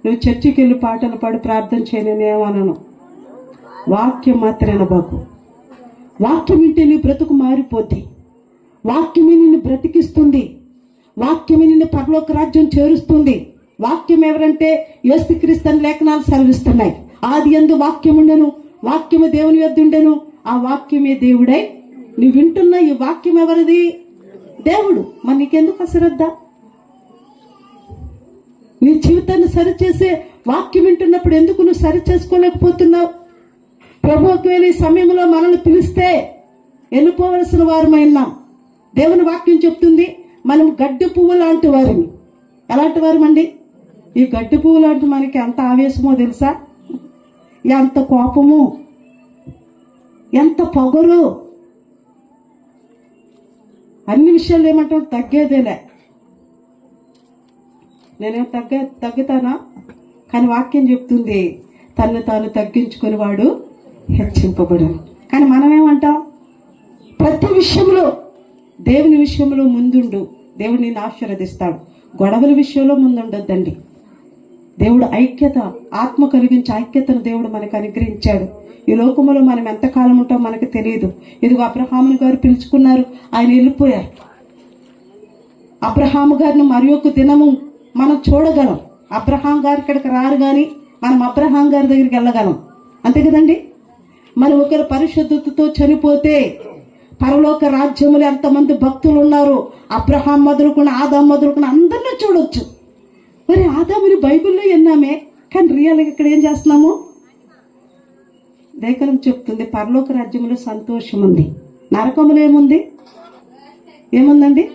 నువ్వు చర్చికి వెళ్ళి పాటలు పాడి ప్రార్థన చేయనేమనను, వాక్యం మాత్రమే వినబాకు. వాక్యం వింటే నీ బ్రతుకు మారిపోద్ది. వాక్యమే నిన్ను బ్రతికిస్తుంది. వాక్యమే నిన్ను పరలోక రాజ్యం చేరుస్తుంది. వాక్యం ఎవరంటే యేసుక్రీస్తు అని లేఖనాలు సెలవిస్తున్నాయి. ఆదియందు వాక్యం ఉండెను, వాక్యము దేవుని యొద్ద ఉండెను, ఆ వాక్యమే దేవుడై. నువ్వు వింటున్న ఈ వాక్యం ఎవరిది? దేవుడు. మరి నీకెందుకు అశ్రద్ధ? నీ జీవితాన్ని సరిచేసే వాక్యం వింటున్నప్పుడు ఎందుకు నువ్వు సరి చేసుకోలేకపోతున్నావు? ప్రభు ఒకవేళ ఈ సమయంలో మనల్ని పిలిస్తే వెళ్ళిపోవలసిన వారమైనా దేవుని వాక్యం చెప్తుంది, మనం గడ్డి పువ్వు లాంటి వారిని. ఎలాంటి వారమండి? ఈ గడ్డి పువ్వు లాంటి మనకి ఎంత ఆవేశమో తెలుసా? ఎంత కోపము, ఎంత పొగరు, అన్ని విషయాలు ఏమంటాడు? తగ్గేదేలే. నేనేం తగ్గుతానా? కానీ వాక్యం చెప్తుంది, తను తాను తగ్గించుకుని వాడు హెచ్చింపబడను. కానీ మనమేమంటాం? ప్రతి విషయంలో దేవుని విషయంలో ముందుండు, దేవుడు నిన్ను ఆశీర్వదిస్తాడు. గొడవల విషయంలో ముందుండొద్దండి. దేవుడు ఐక్యత, ఆత్మ కలిగించే ఐక్యతను దేవుడు మనకు అనుగ్రహించాడు. ఈ లోకంలో మనం ఎంతకాలం ఉంటాం మనకు తెలియదు. ఇదిగో అబ్రహాము గారు పిలుచుకున్నారు, ఆయన వెళ్ళిపోయారు. అబ్రహాము గారిని మరి ఒక దినము మనం చూడగలం. అబ్రహాం గారు ఇక్కడికి రారు, కానీ మనం అబ్రహాం గారి దగ్గరికి వెళ్ళగలం. అంతే కదండి? మనం ఒకరు పరిశుద్ధతతో చనిపోతే పరలోక రాజ్యములు ఎంతమంది భక్తులు ఉన్నారు, అబ్రహాం మొదలుకున్న ఆదాం మొదలుకున్న అందరినీ చూడొచ్చు. మరి ఆదాముని బైబిల్లో విన్నామే, కానీ రియల్గా ఇక్కడ ఏం చేస్తున్నాము? లేఖనం చెప్తుంది, పరలోక రాజ్యములో సంతోషం ఉంది, నరకములో ఏముందండి?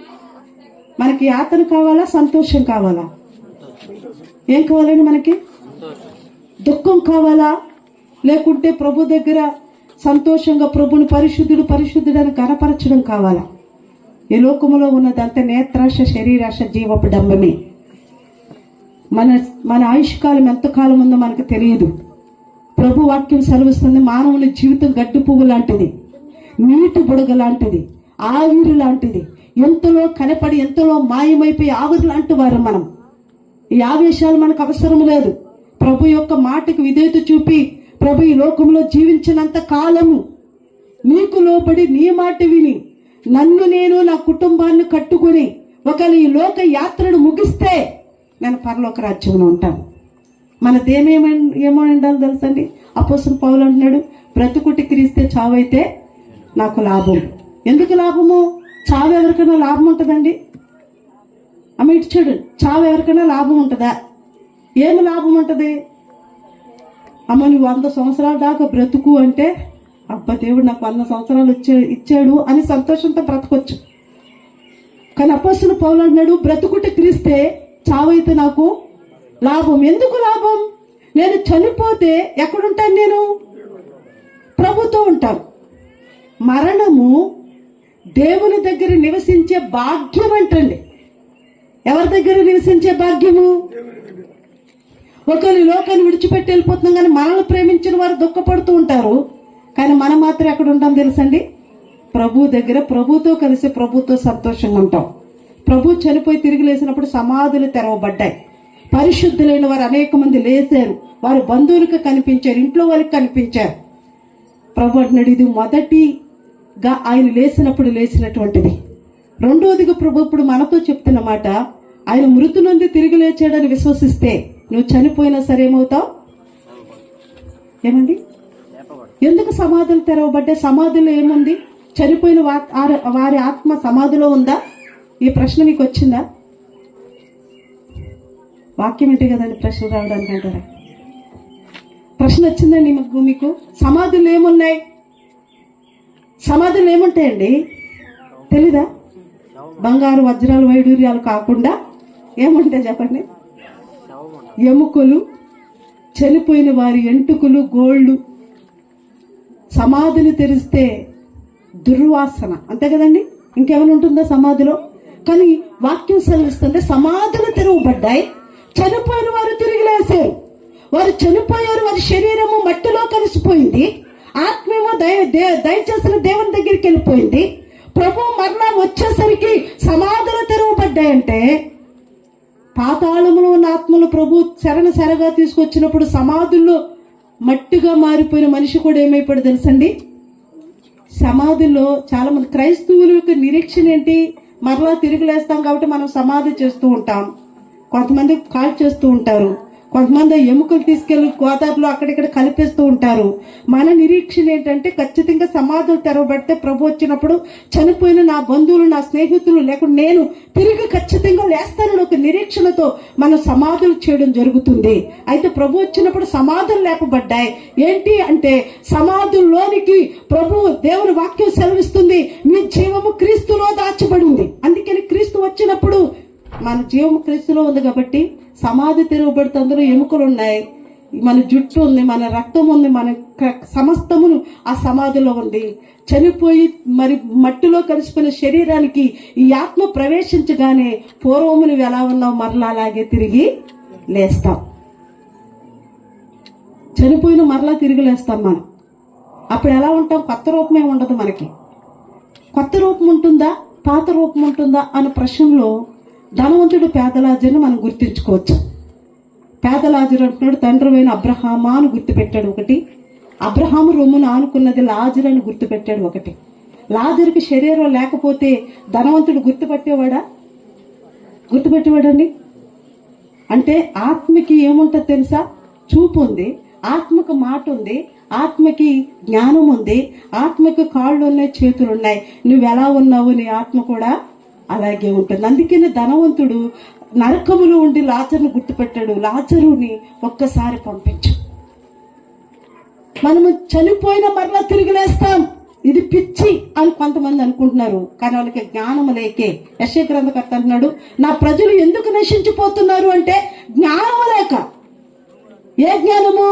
మనకి యాతన కావాలా, సంతోషం కావాలా? ఏం కావాలండి మనకి? దుఃఖం కావాలా, లేకుంటే ప్రభు దగ్గర సంతోషంగా ప్రభుని పరిశుద్ధుడు అని గణపరచడం కావాలా? ఈ లోకములో ఉన్నదంతా నేత్రాశ, శరీరాశ, జీవపు డంబమే. మన ఆయుష్కాలం ఎంతకాలం ఉందో మనకు తెలియదు. ప్రభు వాక్యం సెలవిస్తుంది, మానవుని జీవితం గడ్డి పువ్వు లాంటిది, నీటి బుడగ లాంటిది, ఆవిరి లాంటిది. ఎంతలో కనపడి ఎంతలో మాయమైపోయి ఆవిరి లాంటి వారు మనం. ఈ ఆవేశాలు మనకు అవసరం లేదు. ప్రభు యొక్క మాటకు విధేయత చూపి ప్రభు ఈ లోకంలో జీవించినంత కాలము నీకు లోబడి నీ మాట విని నన్ను నేను నా కుటుంబాన్ని కట్టుకుని ఒకవేళ ఈ లోక యాత్రను ముగిస్తే నేను పరలోక రాజ్యంలో ఉంటాను. ఏమో ఉండాలి తెలుసండి? అపోస్తలుడు పౌలు అంటున్నాడు, బ్రతుకుటి క్రీస్తే చావైతే నాకు లాభం. ఎందుకు లాభము? చావు ఎవరికైనా లాభం ఉంటుందండి? అమ్మ ఇటు చూడు, చావు ఎవరికైనా లాభం ఉంటుందా? ఏమి లాభం ఉంటుంది? అమ్మ నువ్వు 100 సంవత్సరాల దాకా బ్రతుకు అంటే, అబ్బా దేవుడు నాకు 100 సంవత్సరాలు ఇచ్చాడు అని సంతోషంతో బ్రతకొచ్చు. కానీ అపోస్తలుడు పౌలు అంటున్నాడు, బ్రతుకుటి క్రీస్తే చావైతే నాకు లాభం. ఎందుకు లాభం? నేను చనిపోతే ఎక్కడుంటాను? నేను ప్రభుతో ఉంటాను. మరణము దేవుని దగ్గర నివసించే భాగ్యం అంటండి. ఎవరి దగ్గర నివసించే భాగ్యము? ఒకరు లోకాన్ని విడిచిపెట్టి వెళ్ళిపోతున్నాం, కానీ మనల్ని ప్రేమించిన వారు దుఃఖపడుతూ ఉంటారు. కానీ మనం మాత్రం ఎక్కడ ఉంటాం తెలుసండి? ప్రభు దగ్గర, ప్రభుతో కలిసి ప్రభుతో సంతోషంగా ఉంటాం. ప్రభు చనిపోయి తిరిగి లేచినప్పుడు సమాధులు తెరవబడ్డాయి. పరిశుద్ధులైన వారు అనేక మంది లేచారు, వారి బంధువులకు కనిపించారు, ఇంట్లో వారికి కనిపించారు. ప్రభు అంటున్నాడు, ఇది మొదటిగా ఆయన లేచినప్పుడు లేచినటువంటిది. రెండవదిగా ప్రభు ఇప్పుడు మనతో చెప్తున్న మాట, ఆయన మృతి నుండి తిరిగి లేచాడని విశ్వసిస్తే నువ్వు చనిపోయినా సరే ఏమవుతావు? ఏమండి? ఎందుకు సమాధులు తెరవబడ్డాయి? సమాధిలో ఏముంది? చనిపోయిన వారి ఆత్మ సమాధిలో ఉందా? ఈ ప్రశ్న మీకు వచ్చిందా? వాక్యం ఏంటి కదండి ప్రశ్న రావడానికి అంటారా? ప్రశ్న వచ్చిందండి మీకు? సమాధులు ఏమున్నాయి? సమాధులు ఏముంటాయండి తెలీదా? బంగారు వజ్రాలు వైడూర్యాలు కాకుండా ఏముంటాయి చెప్పండి? ఎముకలు, చనిపోయిన వారి ఎంటుకలు, గోళ్ళు. సమాధిని తెరిస్తే దుర్వాసన, అంతే కదండి? ఇంకేమైనా ఉంటుందా సమాధిలో? కానీ వాక్యం సెలవిస్తుంది సమాధులు తెరవబడ్డాయి, చనిపోయిన వారు తిరిగి లేశారు. వారు చనిపోయారు, వారి శరీరము మట్టిలో కలిసిపోయింది, ఆత్మేమో దయచేసిన దేవుని దగ్గరికి వెళ్ళిపోయింది. ప్రభు మరలా వచ్చేసరికి సమాధులు తెరవబడ్డాయంటే పాతాళములో ఉన్న ఆత్మలు ప్రభు శరగా తీసుకొచ్చినప్పుడు సమాధుల్లో మట్టిగా మారిపోయిన మనిషి కూడా ఏమైపోయాడు తెలుసండి? సమాధుల్లో చాలా మంది క్రైస్తవుల యొక్క నిరీక్షణ ఏంటి? మరలా తిరిగి లేస్తాం కాబట్టి మనం సమాధి చేస్తూ ఉంటాం. కొంతమంది కాల్ చేస్తూ ఉంటారు, కొంతమంది ఎముకలు తీసుకెళ్లి గోదావరిలో అక్కడిక్కడ కలిపేస్తూ ఉంటారు. మన నిరీక్షణ ఏంటంటే ఖచ్చితంగా సమాధులు తెరవబడితే ప్రభు వచ్చినప్పుడు చనిపోయిన నా బంధువులు, నా స్నేహితులు, లేకుండా నేను తిరిగి ఖచ్చితంగా లేస్తానని ఒక నిరీక్షణతో మనం సమాధులు చేయడం జరుగుతుంది. అయితే ప్రభు వచ్చినప్పుడు సమాధులు లేపబడ్డాయి. ఏంటి అంటే సమాధుల్లోనికి ప్రభు దేవుని వాక్యం సెలవిస్తుంది మీ జీవము క్రీస్తులో దాచబడింది. అందుకని క్రీస్తు వచ్చినప్పుడు మన జీవము క్రీస్తులో ఉంది కాబట్టి సమాధి తెరవబడితే అందులో ఎముకలు ఉన్నాయి, మన జుట్టు ఉంది, మన రక్తం ఉంది, మన సమస్తమును ఆ సమాధిలో ఉంది. చనిపోయి మరి మట్టిలో కలిసిపోయిన శరీరానికి ఈ ఆత్మ ప్రవేశించగానే పూర్వము నువ్వు ఎలా ఉన్నావు మరలా అలాగే తిరిగి లేస్తాం. చనిపోయిన మరలా తిరిగి లేస్తాం మనం. అప్పుడు ఎలా ఉంటాం? కొత్త రూపమే ఉండదు మనకి. కొత్త రూపం ఉంటుందా, పాత రూపం ఉంటుందా అనే ప్రశ్నలో ధనవంతుడు పేదలాజరుని మనం గుర్తించుకోవచ్చు. పేదలాజరు అంటున్నాడు తండ్రివైన అబ్రహామా అని గుర్తుపెట్టాడు ఒకటి. అబ్రహాము రొమ్మును ఆనుకున్నది లాజరు అని గుర్తుపెట్టాడు ఒకటి. లాజరుకి శరీరం లేకపోతే ధనవంతుడు గుర్తుపెట్టేవాడండి. అంటే ఆత్మకి ఏముంటుంది తెలుసా? చూపు ఉంది, ఆత్మకు మాట ఉంది, ఆత్మకి జ్ఞానం ఉంది, ఆత్మకి కాళ్ళు ఉన్నాయి, చేతులు ఉన్నాయి. నువ్వు ఎలా ఉన్నావు నీ ఆత్మ కూడా అలాగే ఉంటుంది. అందుకని ధనవంతుడు నరకములో ఉండి లాజరుని గుర్తుపెట్టాడు. లాజరుని ఒక్కసారి పంపించు. మనము చనిపోయిన మరలా తిరిగి లేస్తాం, ఇది పిచ్చి అని కొంతమంది అనుకుంటున్నారు. కానీ వాళ్ళకి జ్ఞానం లేకే. యెషయా గ్రంథకర్త అంటున్నాడు నా ప్రజలు ఎందుకు నశించిపోతున్నారు అంటే జ్ఞానం లేక. ఏ జ్ఞానము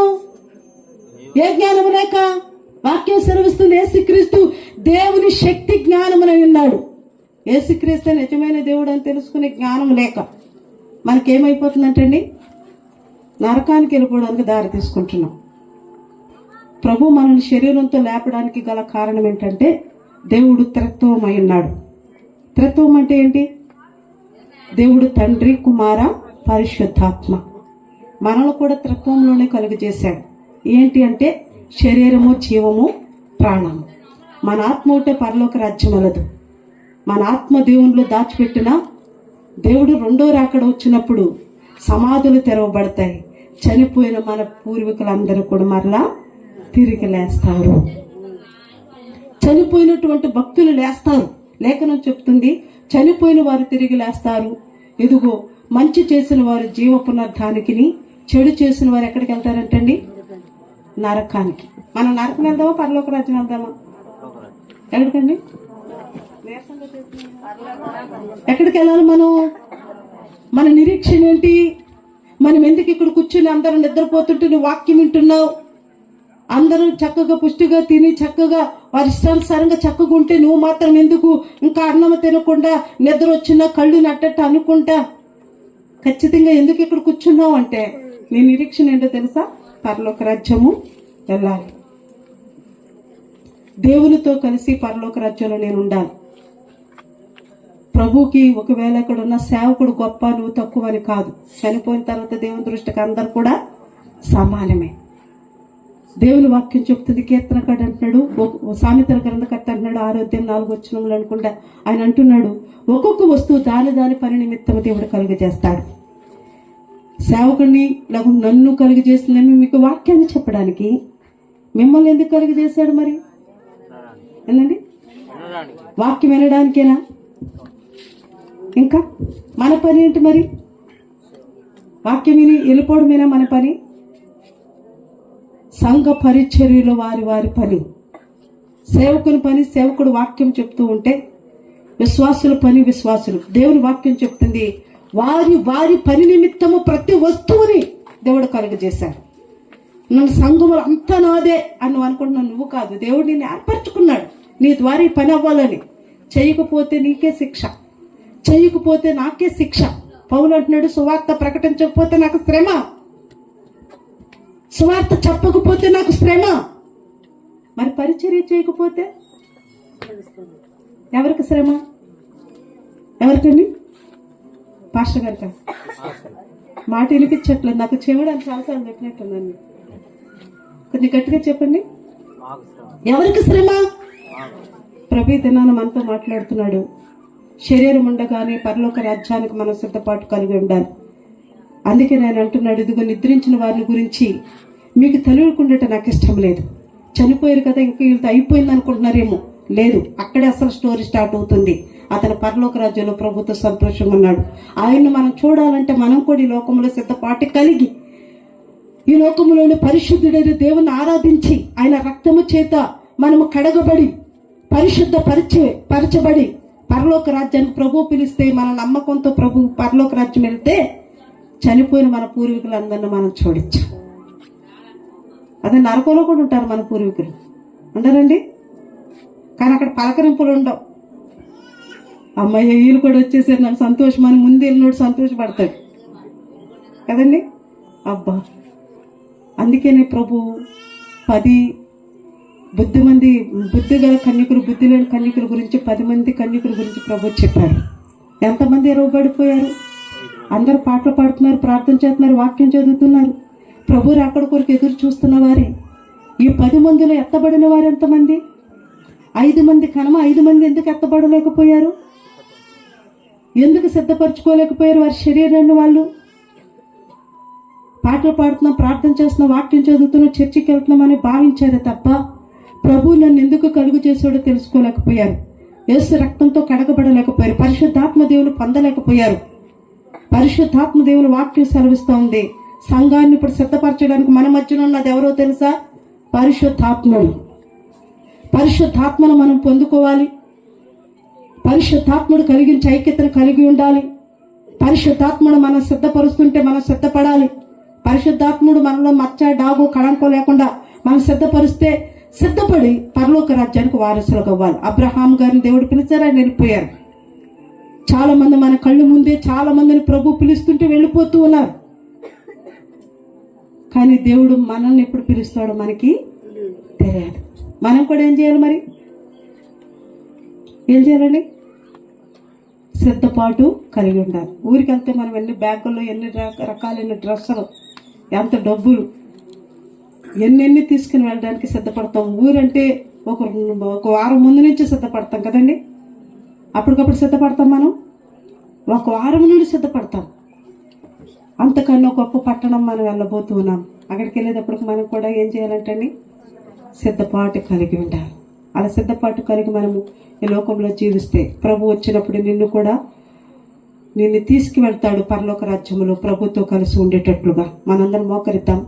లేక? వాక్యం సెలవిస్తుంది యేసుక్రీస్తు దేవుని శక్తి జ్ఞానమునై ఉన్నాడు. యేసుక్రీస్తు నిజమైన దేవుడు అని తెలుసుకునే జ్ఞానం లేక మనకేమైపోతుందంటండి? నరకానికి వెళ్ళిపోవడానికి దారి తీసుకుంటున్నాం. ప్రభు మనల్ని శరీరంతో లేపడానికి గల కారణం ఏంటంటే దేవుడు త్రిత్వమై ఉన్నాడు. త్రిత్వం అంటే ఏంటి? దేవుడు తండ్రి, కుమార, పరిశుద్ధాత్మ. మనల్ని కూడా త్రిత్వంలోనే కలుగజేశాడు. ఏంటి అంటే శరీరము, జీవము, ప్రాణము. మన ఆత్మ ఉంటే పరలోక రాజ్యం వలదు. మన ఆత్మ దేవునిలో దాచిపెట్టిన దేవుడు రెండో రాకడ వచ్చినప్పుడు సమాధులు తెరవబడతాయి. చనిపోయిన మన పూర్వీకులందరూ కూడా మరలా తిరిగి లేస్తారు. చనిపోయినటువంటి భక్తులు లేస్తారు. లేఖనం చెప్తుంది చనిపోయిన వారు తిరిగి లేస్తారు. ఇదిగో మంచి చేసిన వారు జీవ పునరుద్ధానికి, చెడు చేసిన వారు ఎక్కడికి వెళ్తారంటండి? నరకానికి. మనం నరకం వెళ్దామా, పరలోక రాజ్యం వెళ్దామా? ఎక్కడికండి? ఎక్కడికి వెళ్ళాలి మనం? మన నిరీక్షణ ఏంటి? మనం ఎందుకు ఇక్కడ కూర్చుని అందరూ నిద్రపోతుంటే నువ్వు వాక్యం వింటున్నావు? అందరూ చక్కగా పుష్టిగా తిని చక్కగా వారి ఇష్టానుసారంగా చక్కగా ఉంటే నువ్వు మాత్రం ఎందుకు ఇంకా అన్నం తినకుండా నిద్ర వచ్చినా కళ్ళు నట్టట్టు అనుకుంటా ఖచ్చితంగా ఎందుకు ఇక్కడ కూర్చున్నావు అంటే నీ నిరీక్షణ ఏంటో తెలుసా? పరలోక రాజ్యము వెళ్ళాలి. దేవునితో కలిసి పరలోక రాజ్యంలో నేను ఉండాలి. ప్రభుకి ఒకవేళ ఇక్కడ ఉన్న సేవకుడు గొప్ప, నువ్వు తక్కువ అని కాదు. చనిపోయిన తర్వాత దేవుని దృష్టికి అందరు కూడా సమానమే. దేవుని వాక్యం చెప్తుంది. కీర్తనకాడు అంటున్నాడు, సామెతల గ్రంథకర్త అంటున్నాడు 6:4 అనుకుంటా, ఆయన అంటున్నాడు ఒక్కొక్క వస్తువు దాని పని నిమిత్తం దేవుడు కలుగజేస్తాడు. సేవకుడిని లేకుంటే నన్ను కలుగు చేసిందని మీకు వాక్యాన్ని చెప్పడానికి. మిమ్మల్ని ఎందుకు కలుగు చేశాడు మరి? ఏంటండి? వాక్యం వినడానికేనా? ఇంకా మన పని ఏంటి మరి? వాక్యం విని వెళ్ళిపోవడమేనా మన పని? సంఘ పరిచర్యలో వారి వారి పని. సేవకుని పని సేవకుడు వాక్యం చెప్తూ ఉంటే, విశ్వాసుల పని విశ్వాసులు. దేవుని వాక్యం చెప్తుంది వారి వారి పని నిమిత్తము ప్రతి వస్తువుని దేవుడు కలుగజేశాడు. నన్ను సంఘములు అంతా నాదే అని నువ్వు అనుకుంటున్నావు. నువ్వు కాదు, దేవుడు నిన్ను ఏర్పరచుకున్నాడు నీ ద్వారా ఈ పని అవ్వాలని. చేయకపోతే నీకే శిక్ష, చేయకపోతే నాకే శిక్ష. పౌలు అంటున్నాడు, సువార్త ప్రకటించకపోతే నాకు శ్రమ, సువార్త చెప్పకపోతే నాకు శ్రమ. మరి పరిచర్య చేయకపోతే ఎవరికి శ్రమ? ఎవరికండి? పాస్టర్ గారిక మాట వినిపించట్లేదు నాకు. చెవిడానికి చాలాసార్లు చెప్పినట్టున్నాను. కొంచెం గట్టిగా చెప్పండి. ఎవరికి శ్రమ? ప్రభు దినాన మనతో మాట్లాడుతున్నాడు. శరీరం ఉండగానే పరలోక రాజ్యానికి మనం సిద్ధపాటు కలిగి ఉండాలి. అందుకే నేను అంటున్నాడు, ఇదిగో నిద్రించిన వారిని గురించి మీకు తెలియకుండా నాకు ఇష్టం లేదు. చనిపోయారు కదా, ఇంక వీళ్ళతో అయిపోయింది అనుకుంటున్నారేమో. లేదు, అక్కడే అసలు స్టోరీ స్టార్ట్ అవుతుంది. అతను పరలోక రాజ్యంలో ప్రభుతో సంతోషంగా ఉన్నాడు. ఆయన్ని మనం చూడాలంటే మనం కూడా ఈ లోకంలో సిద్ధపాటు కలిగి, ఈ లోకంలోని పరిశుద్ధుడైన దేవుని ఆరాధించి, ఆయన రక్తము చేత మనము కడగబడి పరిశుద్ధ పరచబడి పరలోక రాజ్యానికి ప్రభు పిలిస్తే, మన నమ్మకంతో ప్రభు పరలోక రాజ్యం వెళ్తే చనిపోయిన మన పూర్వీకులందరినీ మనం చూడొచ్చు. అదే నరకంలో కూడా ఉంటారు మన పూర్వీకులు, ఉండరండి? కానీ అక్కడ పలకరింపులు ఉండవు. అమ్మాయి వీళ్ళు కూడా వచ్చేసారు నాకు సంతోషం అని ముందు వెళ్ళినోడు సంతోషపడతాడు కదండి. అబ్బా, అందుకనే ప్రభు 10 బుద్ధి గల కన్యకులు, బుద్ధి లేని కన్యకుల గురించి 10 మంది కన్యకుల గురించి ప్రభు చెప్పారు. ఎంతమంది ఎరవబడిపోయారు? అందరూ పాటలు పాడుతున్నారు, ప్రార్థన చేస్తున్నారు, వాక్యం చదువుతున్నారు. ప్రభు రాకడ కొరకు ఎదురు చూస్తున్న వారే. ఈ 10 మందిలో ఎత్తబడిన వారు ఎంతమంది? 5 మంది కనమ. 5 మంది ఎందుకు ఎత్తబడలేకపోయారు? ఎందుకు సిద్ధపరచుకోలేకపోయారు వారి శరీరాన్ని? వాళ్ళు పాటలు పాడుతున్నాం, ప్రార్థన చేస్తున్నాం, వాక్యం చదువుతున్నాం, చర్చికి వెళ్తున్నామని భావించారే తప్ప ప్రభు నన్ను ఎందుకు కలుగు చేసాడో తెలుసుకోలేకపోయారు. యేసు రక్తంతో కడగబడలేకపోయారు. పరిశుద్ధాత్మ దేవుని పొందలేకపోయారు. పరిశుద్ధాత్మ దేవుని వాక్యం సెలవిస్తూ ఉంది, సంఘాన్ని ఇప్పుడు సిద్ధపరచడానికి మన మధ్యన ఉన్నది ఎవరో తెలుసా? పరిశుద్ధాత్ముడు. పరిశుద్ధాత్మను మనం పొందుకోవాలి. పరిశుద్ధాత్ముడు కలిగించే ఐక్యతను కలిగి ఉండాలి. పరిశుద్ధాత్ముడు మనం సిద్ధపరుస్తుంటే మనం సిద్ధపడాలి. పరిశుద్ధాత్ముడు మనలో మచ్చ, డాగు, కళంకం లేకుండా మనం సిద్ధపరిస్తే సిద్ధపడి పరలోక రాజ్యానికి వారసులకు అవ్వాలి. అబ్రహాం గారిని దేవుడు పిలిచారు, ఆయన వెళ్ళిపోయారు. చాలా మంది మన కళ్ళు ముందే చాలా మందిని ప్రభు పిలుస్తుంటే వెళ్ళిపోతూ ఉన్నారు. కానీ దేవుడు మనల్ని ఎప్పుడు పిలుస్తాడో మనకి తెలియదు. మనం కూడా ఏం చేయాలి మరి? ఏం చేయాలండి? సిద్ధపాటు కలిగి ఉండాలి. ఊరికి వెళ్తే మనం ఎన్ని బ్యాగుల్లో ఎన్ని రకాలైన డ్రెస్సులు, ఎంత డబ్బులు, ఎన్ని తీసుకుని వెళ్ళడానికి సిద్ధపడతాం. ఊరంటే ఒక వారం ముందు నుంచి సిద్ధపడతాం కదండి. అప్పటికప్పుడు సిద్ధపడతాం. మనం ఒక వారం నుండి సిద్ధపడతాం. అంతకన్నా గొప్ప పట్టణం మనం వెళ్ళబోతూ ఉన్నాం. అక్కడికి వెళ్ళేటప్పటికి మనం కూడా ఏం చేయాలంటండి? సిద్ధపాటు కలిగి ఉండాలి. అలా సిద్ధపాటు కలిగి మనము ఈ లోకంలో జీవిస్తే ప్రభు వచ్చినప్పుడు నిన్ను తీసుకువెళ్తాడు పరలోక రాజ్యంలో ప్రభుతో కలిసి ఉండేటట్లుగా. మనందరం మోకరిద్దాం.